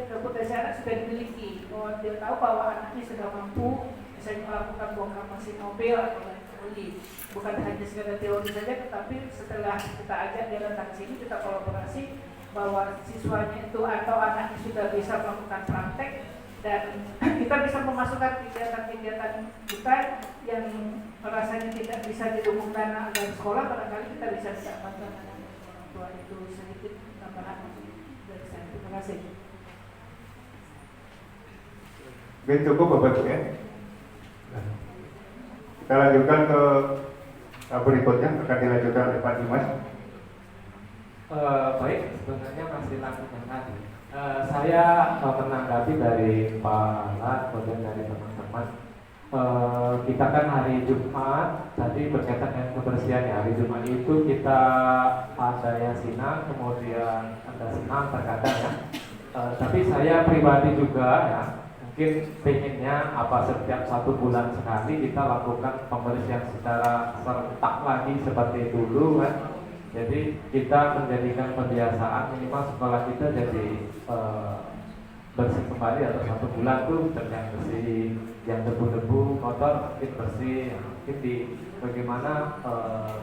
kompetensi anak sudah dimiliki. Dia tahu bahwa anaknya sudah mampu misalnya melakukan bongkar mesin mobil atau lain sebagainya. Bukan hanya sekedar teori saja, tetapi setelah kita ajak dia datang sini, kita kolaborasi bahwa siswanya itu atau anaknya sudah bisa melakukan praktek, dan kita bisa memasukkan kegiatan-kegiatan kita yang rasanya tidak bisa didukung dana dari sekolah, barangkali kita bisa bantuan orang tua. Itu sedikit tambahan dari saya. Terima kasih. Baik, cukup Bapak Ibu ya. Kita lanjutkan ke berikutnya, akan dilanjutkan oleh Pak Dimas. Baik, sebenarnya masih lanjutan tadi. Saya menanggapi dari Pak Lat, kemudian dari teman-teman. Kita kan hari Jumat tadi berkaitan dengan kebersihan ya. Hari Jumat itu kita ada yasinan, kemudian ada senam terkadang ya. Tapi saya pribadi juga ya, mungkin pengennya setiap 1 bulan sekali kita lakukan pembersihan secara serentak lagi seperti dulu kan. Jadi kita menjadikan kebiasaan minimal sekolah kita jadi bersih kembali, atau 1 bulan tuh yang bersih, yang debu-debu kotor mungkin bersih. Mungkin bagaimana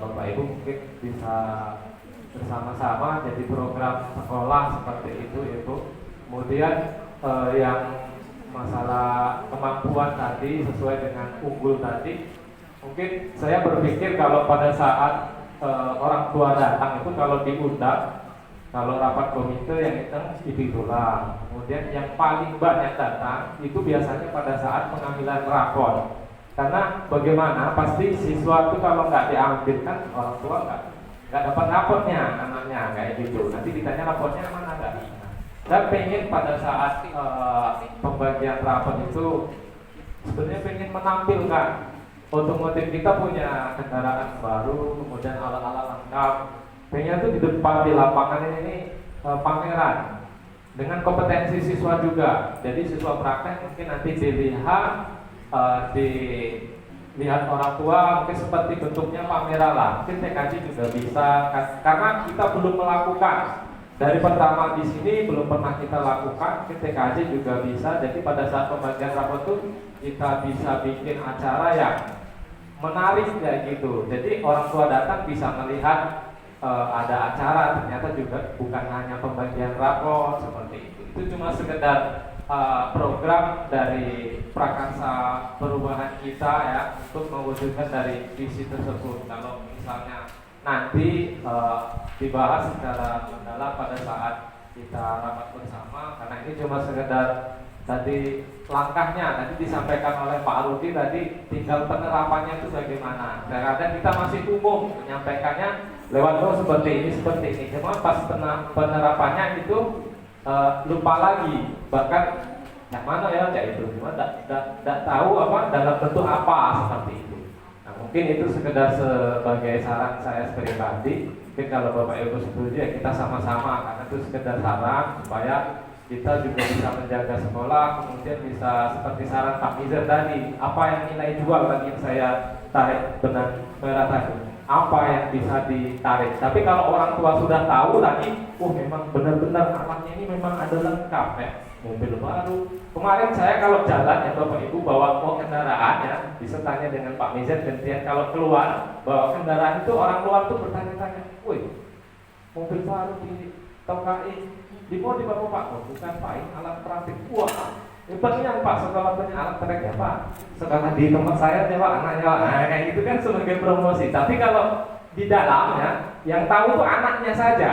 Bapak Ibu mungkin bisa bersama-sama jadi program sekolah seperti itu ya Bu. Kemudian yang masalah kemampuan tadi sesuai dengan unggul tadi, mungkin saya berpikir kalau pada saat orang tua datang itu kalau diundang, kalau rapat komite yang itulah. Kemudian yang paling banyak datang itu biasanya pada saat pengambilan rapor. Karena bagaimana pasti siswa itu kalau nggak diambilkan, orang tua nggak dapat rapornya anaknya kayak gitu. Nanti ditanya rapornya mana nggak. Saya pengen pada saat pembagian rapor itu sebenarnya pengen menampilkan otomotif kita punya kendaraan baru, kemudian alat-alat lengkap. Pengen tuh di depan di lapangan ini pameran dengan kompetensi siswa juga. Jadi siswa praktek mungkin nanti dilihat orang tua, mungkin seperti bentuknya pameran lah. Mungkin TKJ juga bisa, karena kita belum melakukan. Dari pertama di sini belum pernah kita lakukan, mungkin TKJ juga bisa. Jadi pada saat pembagian rapor itu kita bisa bikin acara yang menarik kayak gitu. Jadi orang tua datang bisa melihat ada acara, ternyata juga bukan hanya pembagian rapor seperti itu. Itu cuma sekedar program dari prakarsa perubahan kita ya, untuk mewujudkan dari visi tersebut. Kalau misalnya nanti dibahas secara mendalam pada saat kita rapat bersama, karena ini cuma sekedar tadi langkahnya tadi disampaikan oleh Pak Rudi tadi, tinggal penerapannya itu bagaimana. Kadang kita masih umum menyampaikannya lewat seperti ini, cuma pas penerapannya itu lupa lagi, bahkan yang mana ya kayak itu, cuma tidak tahu dalam bentuk apa seperti itu. Nah mungkin itu sekedar sebagai saran saya pribadi. Mungkin kalau Bapak Ibu setuju ya kita sama-sama, karena itu sekedar saran supaya kita juga bisa menjaga sekolah. Kemudian bisa seperti saran Pak Mizer tadi, apa yang nilai jual tadi yang saya tarik benang merah tadi, apa yang bisa ditarik. Tapi kalau orang tua sudah tahu lagi, memang benar-benar alatnya ini memang ada lengkap ya, mobil baru. Kemarin saya kalau jalan ya Bapak Ibu bawa kendaraan ya, disertanya dengan Pak Mizer, gantian kalau keluar bawa kendaraan itu orang luar tuh bertanya-tanya, woi mobil baru di Tokai di mau dibawa Pak? Bukan Pak, ini alat praktik. Wah Pengen Pak, sekolah punya alat tracknya Pak, sekolah di tempat saya nih Pak, anaknya Pak. Nah, kayak gitu kan sebagai promosi. Tapi kalau di dalamnya, yang tahu tuh anaknya saja.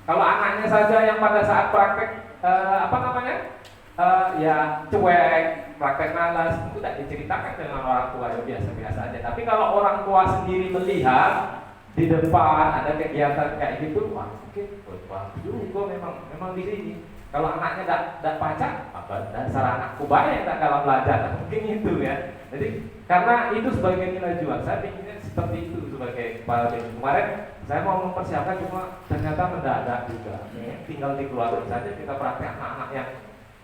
Kalau anaknya saja yang pada saat praktek ya cuek, praktek malas, itu tidak diceritakan dengan orang tua, ya biasa-biasa aja. Tapi kalau orang tua sendiri melihat di depan ada kegiatan kayak gitu, wah mungkin juga memang di sini. Kalau anaknya tidak baca, apa dasar anakku banyak tak dalam belajar, mungkin itu ya. Jadi karena itu sebagai nilai jual, saya pinginnya seperti itu sebagai kepala BEM. Kemarin saya mau mempersiapkan, cuma ternyata mendadak juga. Tinggal dikeluarkan saja, kita praktek anak-anak yang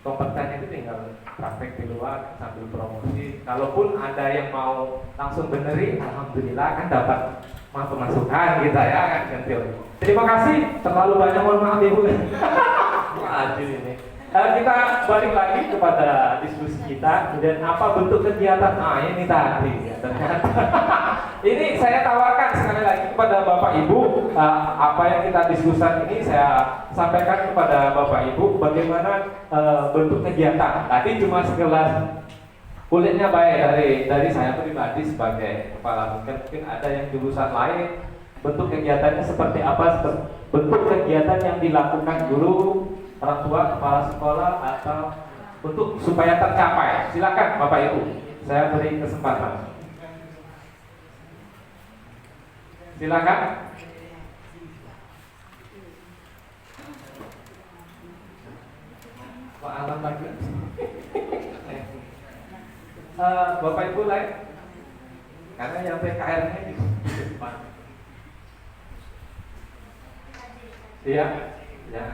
kompeten itu tinggal praktek di luar sambil promosi. Kalaupun ada yang mau langsung benerin, alhamdulillah kan dapat pemasukan kita ya kan gantil. Terima kasih, terlalu banyak, mohon maaf Ibu. Wajib ini. Kita balik lagi kepada diskusi kita. Kemudian apa bentuk kegiatan? Nah ini tadi ya, ternyata. Ini saya tawarkan sekali lagi kepada Bapak Ibu, apa yang kita diskusikan ini saya sampaikan kepada Bapak Ibu bagaimana bentuk kegiatan. Tadi cuma sekelas kulitnya baik dari saya pribadi sebagai kepala, mungkin ada yang jurusan lain bentuk kegiatannya seperti apa, bentuk kegiatan yang dilakukan guru, orang tua, kepala sekolah, atau untuk supaya tercapai. Silakan Bapak Ibu, saya beri kesempatan. Silakan. Pak Alam lagi. Bapak Ibu lain, karena yang PKR-nya di depan. Iya, ya.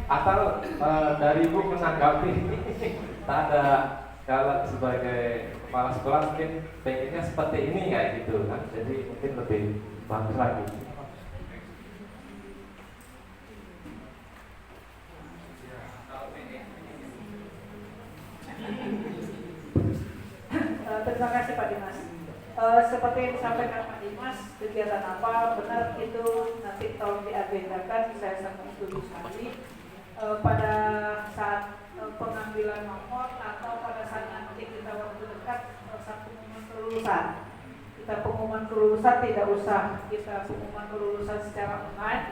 Atau dari Ibu menanggapi, tak ada, kalau sebagai kepala sekolah mungkin pengennya seperti ini ya gitu kan, jadi mungkin lebih bagus lagi. Terima kasih Pak Dimas. Seperti yang disampaikan Pak Dimas, kegiatan apa benar itu nanti tolong diagendakan. Saya sangat setuju sekali. Pada saat pengambilan nomor atau pada saat nanti kita waktu dekat saat pengumuman kelulusan. Kita pengumuman kelulusan tidak usah kita pengumuman kelulusan secara online.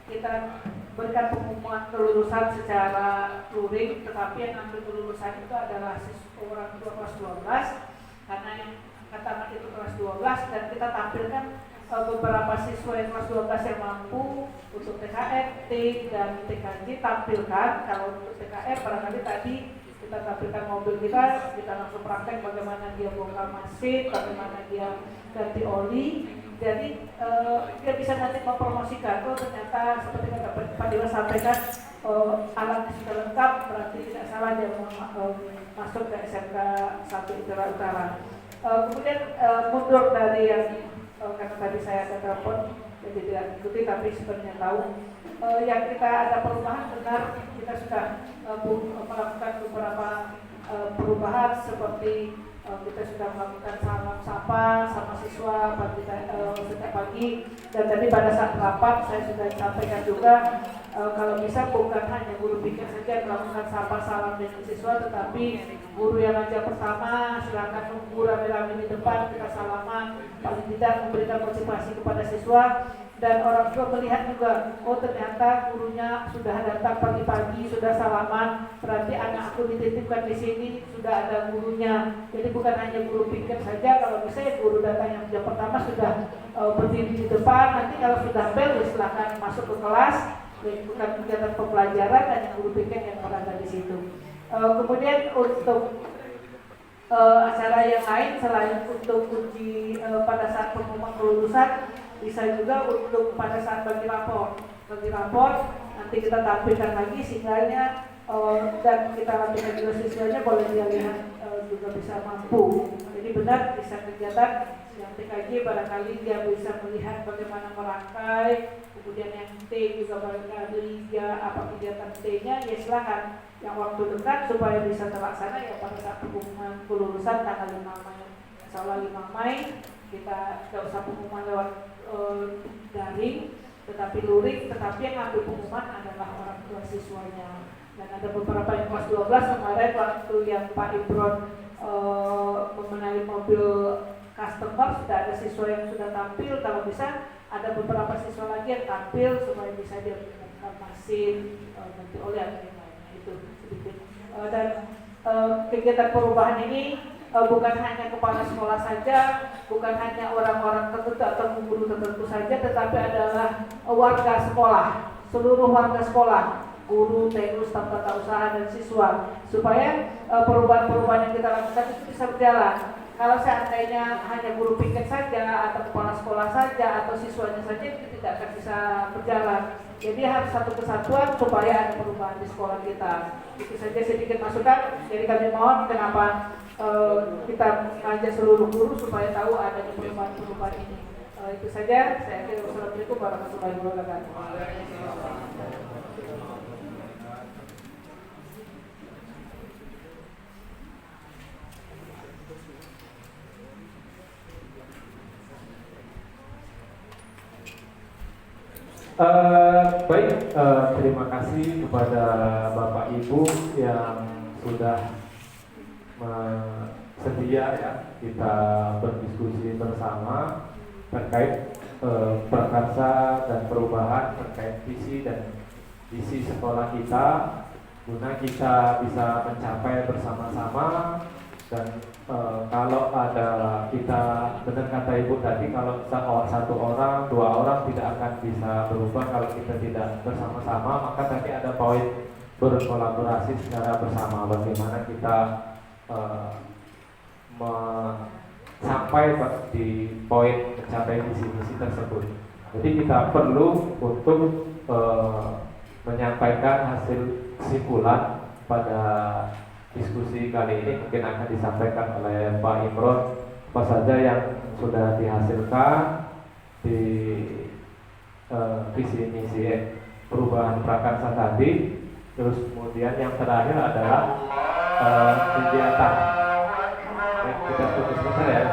Kita berikan pengumuman kelulusan secara luring, tetapi yang ambil kelulusan itu adalah orang tua kelas 12. Karena yang katakan itu kelas 12 dan kita tampilkan beberapa siswa yang kelas 12 yang mampu untuk TKR, T dan TKJ tampilkan. Kalau untuk TKR barangkali tadi kita tampilkan mobil kita langsung praktek bagaimana dia bongkar mesin, bagaimana dia ganti oli. Jadi dia bisa nanti mempromosikan. Oh ternyata seperti kata Pak Dewa sampaikan, alatnya sudah lengkap, berarti tidak salah dia masuk ke SMK 1 Utara. Kemudian mundur dari yang karena tadi saya ada telepon jadi tidak ikuti, tapi sebenarnya tahu yang kita ada perubahan benar, kita sudah melakukan beberapa perubahan seperti kita sudah melakukan salam sapa sama siswa setiap pagi, dan tadi pada saat rapat saya sudah sampaikan juga kalau bisa bukan hanya guru pikir saja melakukan sapa salam dengan siswa, tetapi guru yang ajar pertama silakan nunggu rame-rame di depan, kita salaman, paling tidak memberikan motivasi kepada siswa. Dan orang tua melihat juga, oh ternyata gurunya sudah datang pagi-pagi, sudah salaman, berarti anakku dititipkan di sini, sudah ada gurunya. Jadi bukan hanya guru pikir saja, kalau misalnya guru datang yang jam pertama sudah berdiri di depan, nanti kalau sudah bel silakan masuk ke kelas, melakukan kegiatan pembelajaran dan yang guru pikir yang berada di situ. Kemudian untuk acara yang lain selain untuk uji pada saat pengumuman kelulusan, bisa juga untuk pada saat bagi rapor nanti kita tampilkan lagi siswanya dan kita latihkan juga siswanya, boleh dia lihat juga bisa mampu. Jadi benar bisa kegiatan yang TKJ barangkali dia bisa melihat bagaimana merangkai, kemudian yang T juga barangkali dia apa kegiatan T-nya, ya silakan yang waktu dekat supaya bisa terlaksana ya pada saat pengumuman kelulusan tanggal 5 Mei. Insya Allah 5 Mei kita tidak usah pengumuman lewat daring, tetapi luring, tetapi yang ngambil pengumuman adalah orang tua siswanya. Dan ada beberapa yang kelas 12 kemarin waktu yang Pak Imron memenangi mobil customer, sudah ada siswa yang sudah tampil. Kalau bisa ada beberapa siswa lagi yang tampil supaya bisa digunakan mesin nanti oleh yang lainnya itu sedikit. Dan kegiatan perubahan ini bukan hanya kepala sekolah saja, bukan hanya orang-orang tertentu atau guru tertentu saja, tetapi adalah warga sekolah, seluruh warga sekolah, guru, TU, staf tata usaha dan siswa, supaya perubahan-perubahan yang kita lakukan itu bisa berjalan. Kalau seandainya hanya guru piket saja atau kepala sekolah saja atau siswanya saja, itu tidak akan bisa berjalan. Jadi harus satu kesatuan supaya ada perubahan di sekolah kita. Itu saja sedikit masukan. Jadi kami mohon kenapa kita mengajak seluruh guru supaya tahu adanya perubahan-perubahan ini. Itu saja. Saya akhiri. Wassalamualaikum warahmatullahi wabarakatuh. Baik, terima kasih kepada Bapak Ibu yang sudah sedia ya kita berdiskusi bersama terkait prakarsa dan perubahan terkait visi dan visi sekolah kita, guna kita bisa mencapai bersama-sama. Dan kalau ada kita, benar kata Ibu tadi, kalau satu orang, dua orang tidak akan bisa berubah kalau kita tidak bersama-sama. Maka tadi ada poin berkolaborasi secara bersama, bagaimana kita sampai di poin mencapai visi-visi tersebut. Jadi kita perlu untuk menyampaikan hasil kesimpulan pada diskusi kali ini. Mungkin akan disampaikan oleh Pak Imron apa saja yang sudah dihasilkan di visi misi perubahan prakarsa tadi. Terus kemudian yang terakhir adalah kegiatan. Kita tunggu sebentar ya.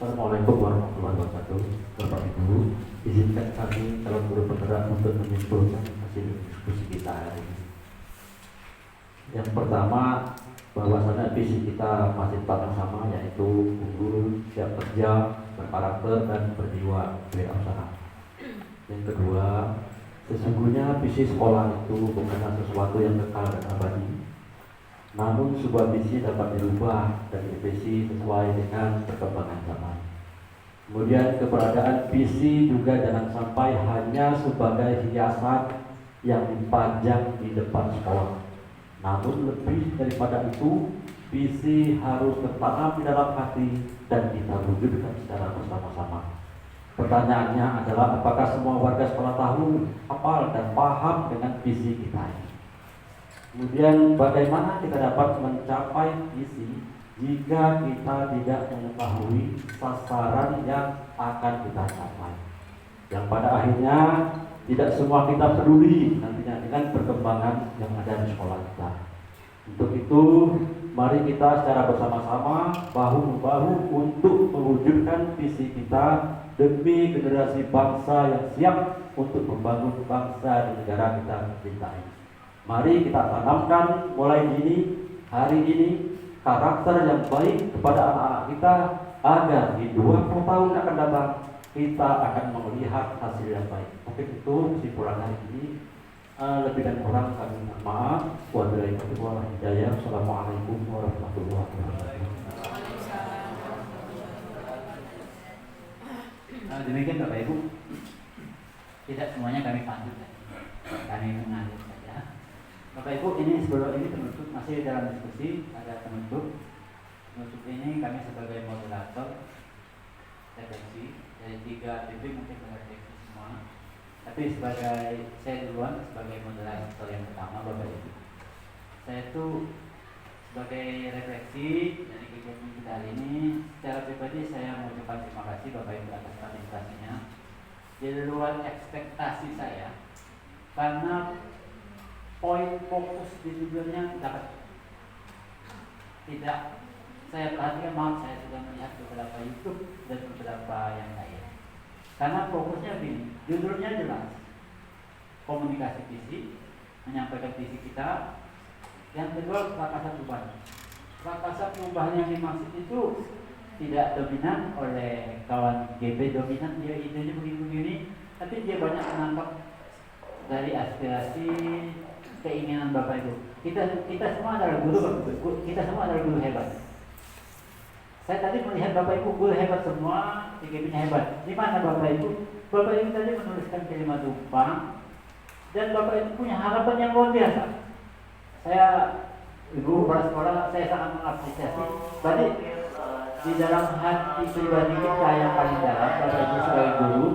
Assalamualaikum warahmatullahi wabarakatuh. Bapak Ibu, izinkan kami calon guru penggerak untuk menyimpulkan hasil diskusi kita hari ini. Yang pertama, bahwasanya visi kita masih tetap yang sama, yaitu unggul, siap kerja, berkarakter dan berjiwa wirausaha. Yang kedua, sesungguhnya visi sekolah itu bukanlah sesuatu yang kekal dan abadi, namun sebuah visi dapat dirubah dan direvisi sesuai dengan perkembangan zaman. Kemudian keberadaan visi juga jangan sampai hanya sebagai hiasan yang dipajang di depan sekolah. Namun lebih daripada itu, visi harus tertanam di dalam hati dan kita wujudkan secara bersama-sama. Pertanyaannya adalah apakah semua warga sekolah tahu, hafal dan paham dengan visi kita ini? Kemudian bagaimana kita dapat mencapai visi jika kita tidak mengetahui sasaran yang akan kita capai? Yang pada akhirnya tidak semua kita peduli nantinya dengan perkembangan yang ada di sekolah kita. Untuk itu, mari kita secara bersama-sama bahu-membahu untuk mewujudkan visi kita demi generasi bangsa yang siap untuk membangun bangsa dan negara kita cintai. Mari kita tanamkan mulai dini hari ini karakter yang baik kepada anak-anak kita agar di 20 tahun yang akan datang kita akan melihat hasil yang baik. Mungkin itu kesimpulan hari ini. Lebih dan kurang kami minta maaf. Wabillahi taufiq wal hidayah. Assalamualaikum warahmatullahi wabarakatuh. Demikian Bapak Ibu, tidak semuanya kami panggil, kami mengalir saja. Bapak Ibu, ini sebelum ini penutup masih dalam diskusi, ada penutup. Penutup ini kami sebagai moderator refleksi dari 3 titik mungkin refleksi semua. Tapi sebagai saya duluan sebagai moderator yang pertama Bapak Ibu, saya itu sebagai refleksi dari kegiatan kita hari ini, secara pribadi saya mengucapkan terima kasih Bapak Ibu atas partisipasinya. Di luar ekspektasi saya, karena poin fokus di tujuannya dapat tidak saya perhatikan, maaf saya sudah melihat beberapa YouTube dan beberapa yang lain. Karena fokusnya begini, judulnya jelas, komunikasi visi, menyampaikan visi kita. Yang kedua, frakasan perubahan. Frakasan perubahan yang dimaksud itu tidak dominan oleh kawan GB dominan, dia idenya begini-begini, tapi dia banyak menangkap dari aspirasi keinginan Bapak Ibu. Kita semua adalah guru, kita semua adalah guru hebat. Saya tadi melihat Bapak Ibu guru hebat semua, TGP-nya hebat. Di mana Bapak Ibu? Bapak Ibu tadi menuliskan kalimat tumpang dan Bapak Ibu punya harapan yang luar biasa. Saya Ibu kepala sekolah, saya sangat mengapresiasi. Berarti di dalam hati pribadi kita yang paling dalam, Bapak Ibu sebagai guru,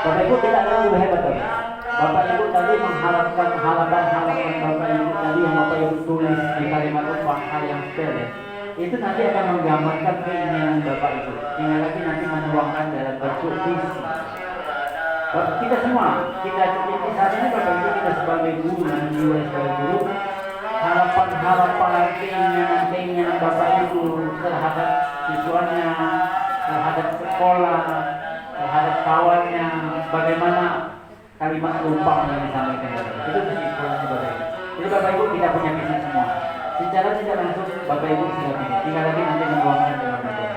Bapak Ibu tidak ada guru hebat tadi. Bapak Ibu tadi mengharapkan harapan Bapak Ibu tadi yang Bapak Ibu tulis di kalimat upah hal yang sepele. Itu nanti akan menggambarkan keinginan Bapak Ibu. Tinggal lagi nanti menuangkan dalam bentuk visi. Kita semua, kita saat ini Bapak Ibu kita sebagai guru dan jiwa sebagai guru, harapan keinginan Bapak Ibu terhadap siswanya, terhadap sekolah, terhadap kawannya, bagaimana kalimat tumpang yang disampaikan Bapak Ibu. Itu kesimpulannya Bapak Ibu. Jadi Bapak Ibu tidak punya visi semua. Secara tidak langsung Bapak Ibu sudah punya. Tinggal lagi nanti menuangkan dalam bentuk.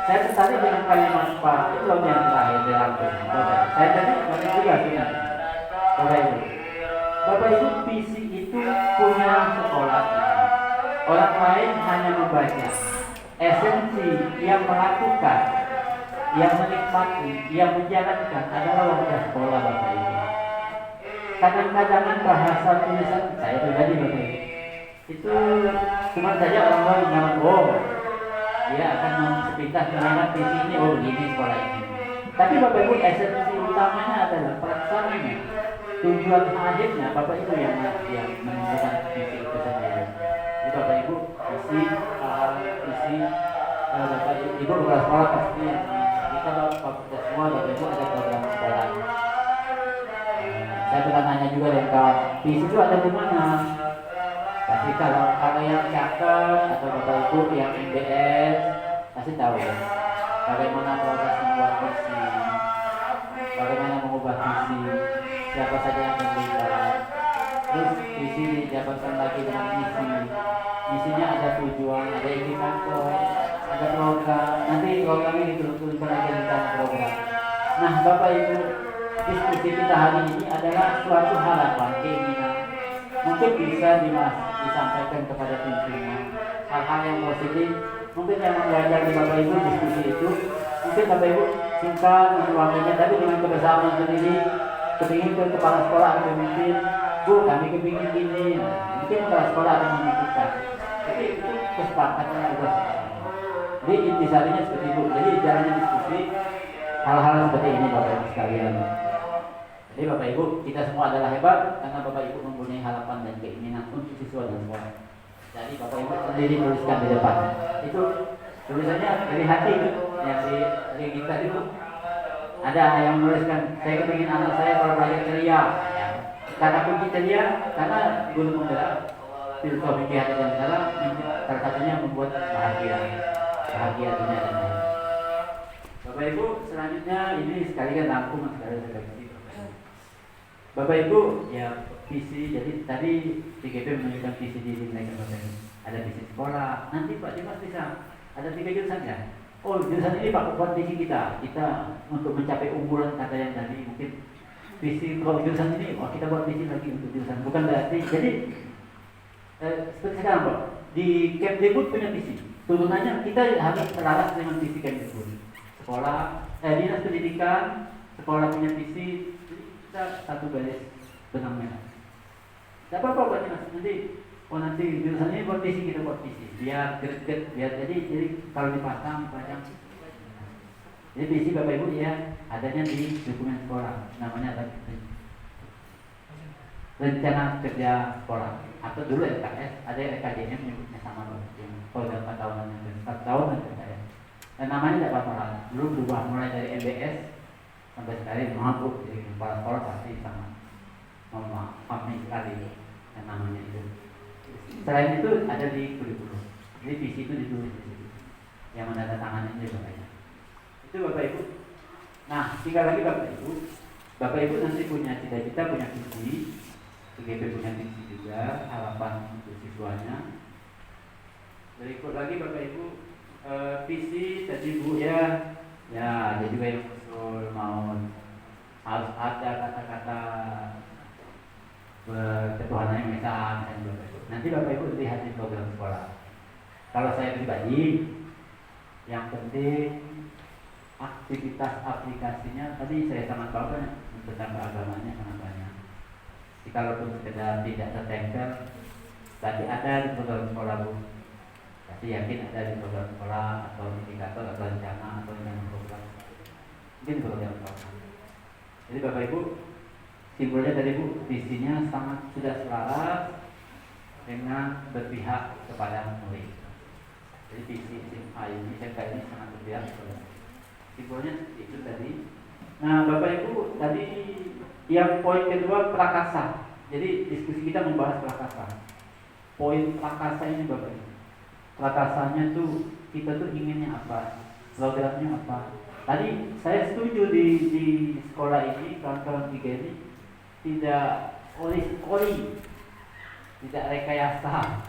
Saya tertarik dengan kalimat Pak Ilham yang terakhir dalam Bapak. Saya tadi Bapak Ibu yakin Bapak Ibu. Bapak Ibu visi itu punya sekolah. Orang lain hanya membaca. Esensi yang melakukan, yang menikmati, yang menjalankan adalah warga sekolah Bapak Ibu. Kadang-kadang bahasa tulisan saya pribadi Bapak Ibu itu Cuma saja orang-orang menganggap, oh dia akan sepintas menanyakan visi ini, oh begini sekolah ini. Tapi Bapak Ibu, esensi utamanya adalah pelaksananya, tujuan akhirnya Bapak Ibu yang menentukan visi itu sendiri. Jadi Bapak Ibu, visi Bapak Ibu kepala sekolah pasti kita semua Bapak Ibu ada program sekolah. Saya pernah nanya juga dengan kawan, visi itu ada di mana? Tapi kalau yang cakep atau Bapak Ibu yang MBS pasti tahu ya, bagaimana proses membuat visi, bagaimana mengubah visi, siapa saja yang terlibat, terus visi dijabatan lagi dengan misi, misinya ada tujuan, ada indikator, ada program, nanti programnya diturunkan lagi rencana program. Nah Bapak Ibu, diskusi kita hari ini adalah suatu harapan, keinginan, mungkin bisa disampaikan kepada pimpinan hal-hal yang positif, mungkin yang mengajar di Bapak Ibu diskusi itu, mungkin Bapak Ibu singkat menuangkannya, tapi dengan kebersamaan sendiri, kepingin ke kepala sekolah atau pemimpin, Bu kami kepingin gini, mungkin kepala sekolah akan memikirkan, jadi itu kesepakatan juga. Jadi intisarinya seperti itu, jadi jalannya diskusi hal-hal seperti ini Bapak Ibu sekalian. Jadi Bapak Ibu, kita semua adalah hebat karena Bapak Ibu mempunyai harapan dan keinginan untuk siswa dan sekolah. Jadi Bapak Ibu sendiri tuliskan di depan. Itu tulisannya dari hati itu, yang di kita itu. Ada yang menuliskan, saya kepingin anak saya kalau belajar ceria. Kata kunci ceria, karena guru menggerak filosofi hati dan cara, salah satunya membuat bahagia dunia dan lain. Bapak Ibu, selanjutnya ini sekalian rangkum sekalian refleksi. Bapak Ibu, ya visi, jadi tadi TGP menunjukkan visi di mereka Bapak Ibu. Ada visi sekolah, nanti Pak Dimas bisa ada 3 jurusan ya. Oh jurusan ini Pak buat visi kita untuk mencapai unggulan kata yang tadi mungkin visi kalau jurusan ini, oh kita buat visi lagi untuk jurusan. Bukan berarti, jadi seperti sekarang Pak, di Kemdikbud punya visi. Turunannya kita harus selaras dengan visi Kemdikbud. Sekolah, dinas pendidikan, sekolah punya visi, kita satu garis benang merah. Tidak apa-apa buat dinas, nanti jurusan ini buat visi, kita buat visi. Biar greget, biar jadi kalau dipasang. Jadi visi Bapak Ibu ya adanya di dokumen sekolah, namanya rencana kerja sekolah atau dulu RKS, ada RKJM menyebutnya sama loh, program 4 tahunan yang 4 tahun RKS. Dan namanya tidak apa-apa, dulu berubah mulai dari MBS sampai sekarang mampu jadi kepala sekolah pasti sama, memahami sekali yang namanya itu. Selain itu ada di kurikulum, jadi visi itu ditulis di situ, yang menandatangani itu banyak. Itu Bapak Ibu. Nah, tinggal lagi Bapak Ibu nanti punya cita-cita, punya visi, TGP punya visi juga, harapan untuk siswanya. Berikut lagi Bapak Ibu, visi tadi Bu ya ada juga yang usul mau harus ada kata-kata ketuhanan yang esa dan Bapak Ibu. Nanti Bapak Ibu lihat di program sekolah. Kalau saya pribadi, yang penting aktivitas aplikasinya tadi saya sangat bangga tentang keagamannya sangat banyak. Jadi kalaupun sekedar tidak tertempel, tadi ada di program sekolah Bu. Pasti yakin ada di program sekolah atau indikator atau rencana atau yang program. Mungkin program sekolah. Jadi Bapak Ibu, simpulnya tadi Bu, visinya sangat sudah selaras dengan berpihak kepada murid. Jadi visi SMA ini sangat berpihak kepada. Simpulnya itu tadi. Nah Bapak Ibu, tadi yang poin kedua prakasa. Jadi diskusi kita membahas prakasa. Poin prakasa ini Bapak Ibu, prakasanya tuh kita tuh inginnya apa, programnya apa. Tadi saya setuju di sekolah ini kawan-kawan 3 ini tidak oli, tidak rekayasa.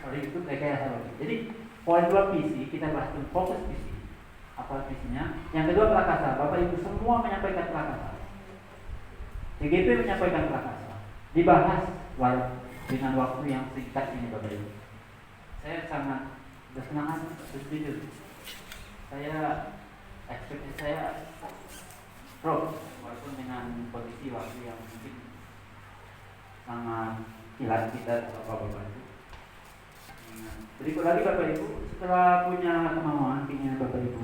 Oli itu rekayasa. Jadi poin 2 visi kita bahas fokus visi. Apa visinya? Yang kedua prakasa. Bapak Ibu semua menyampaikan prakasa. TGP menyampaikan prakasa. Dibahas dengan waktu yang singkat ini Bapak Ibu. Saya sangat bersemangat, setuju. Ekspektasi saya pro, walaupun dengan kondisi waktu yang mungkin sangat kilat kita Bapak Ibu. Berikut lagi Bapak Ibu, setelah punya kemauan, ingin Bapak Ibu,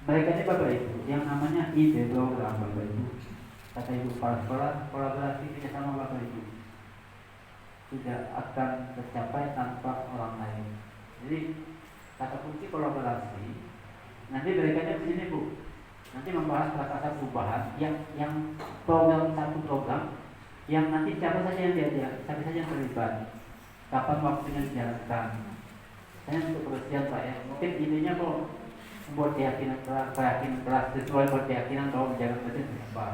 mereka ini Bapak Ibu, yang namanya ide program Bapak Ibu. Kata Ibu kepala sekolah, kolaborasi kerjasama Bapak Ibu tidak akan tercapai tanpa orang lain. Jadi kata kunci kolaborasi, nanti mereka di sini Bu, nanti membahas kata-kata perubahan yang program satu program yang nanti siapa saja yang diajak, siapa saja yang terlibat, kapan waktunya dijalankan. Saya untuk kebersihan Pak ya, mungkin intinya kok membuat keyakinan keras sesuai buat keyakinan bahwa menjaga kebersihan apa.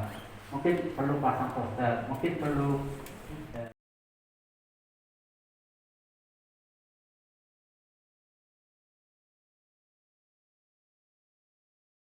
Mungkin perlu pasang poster, mungkin perlu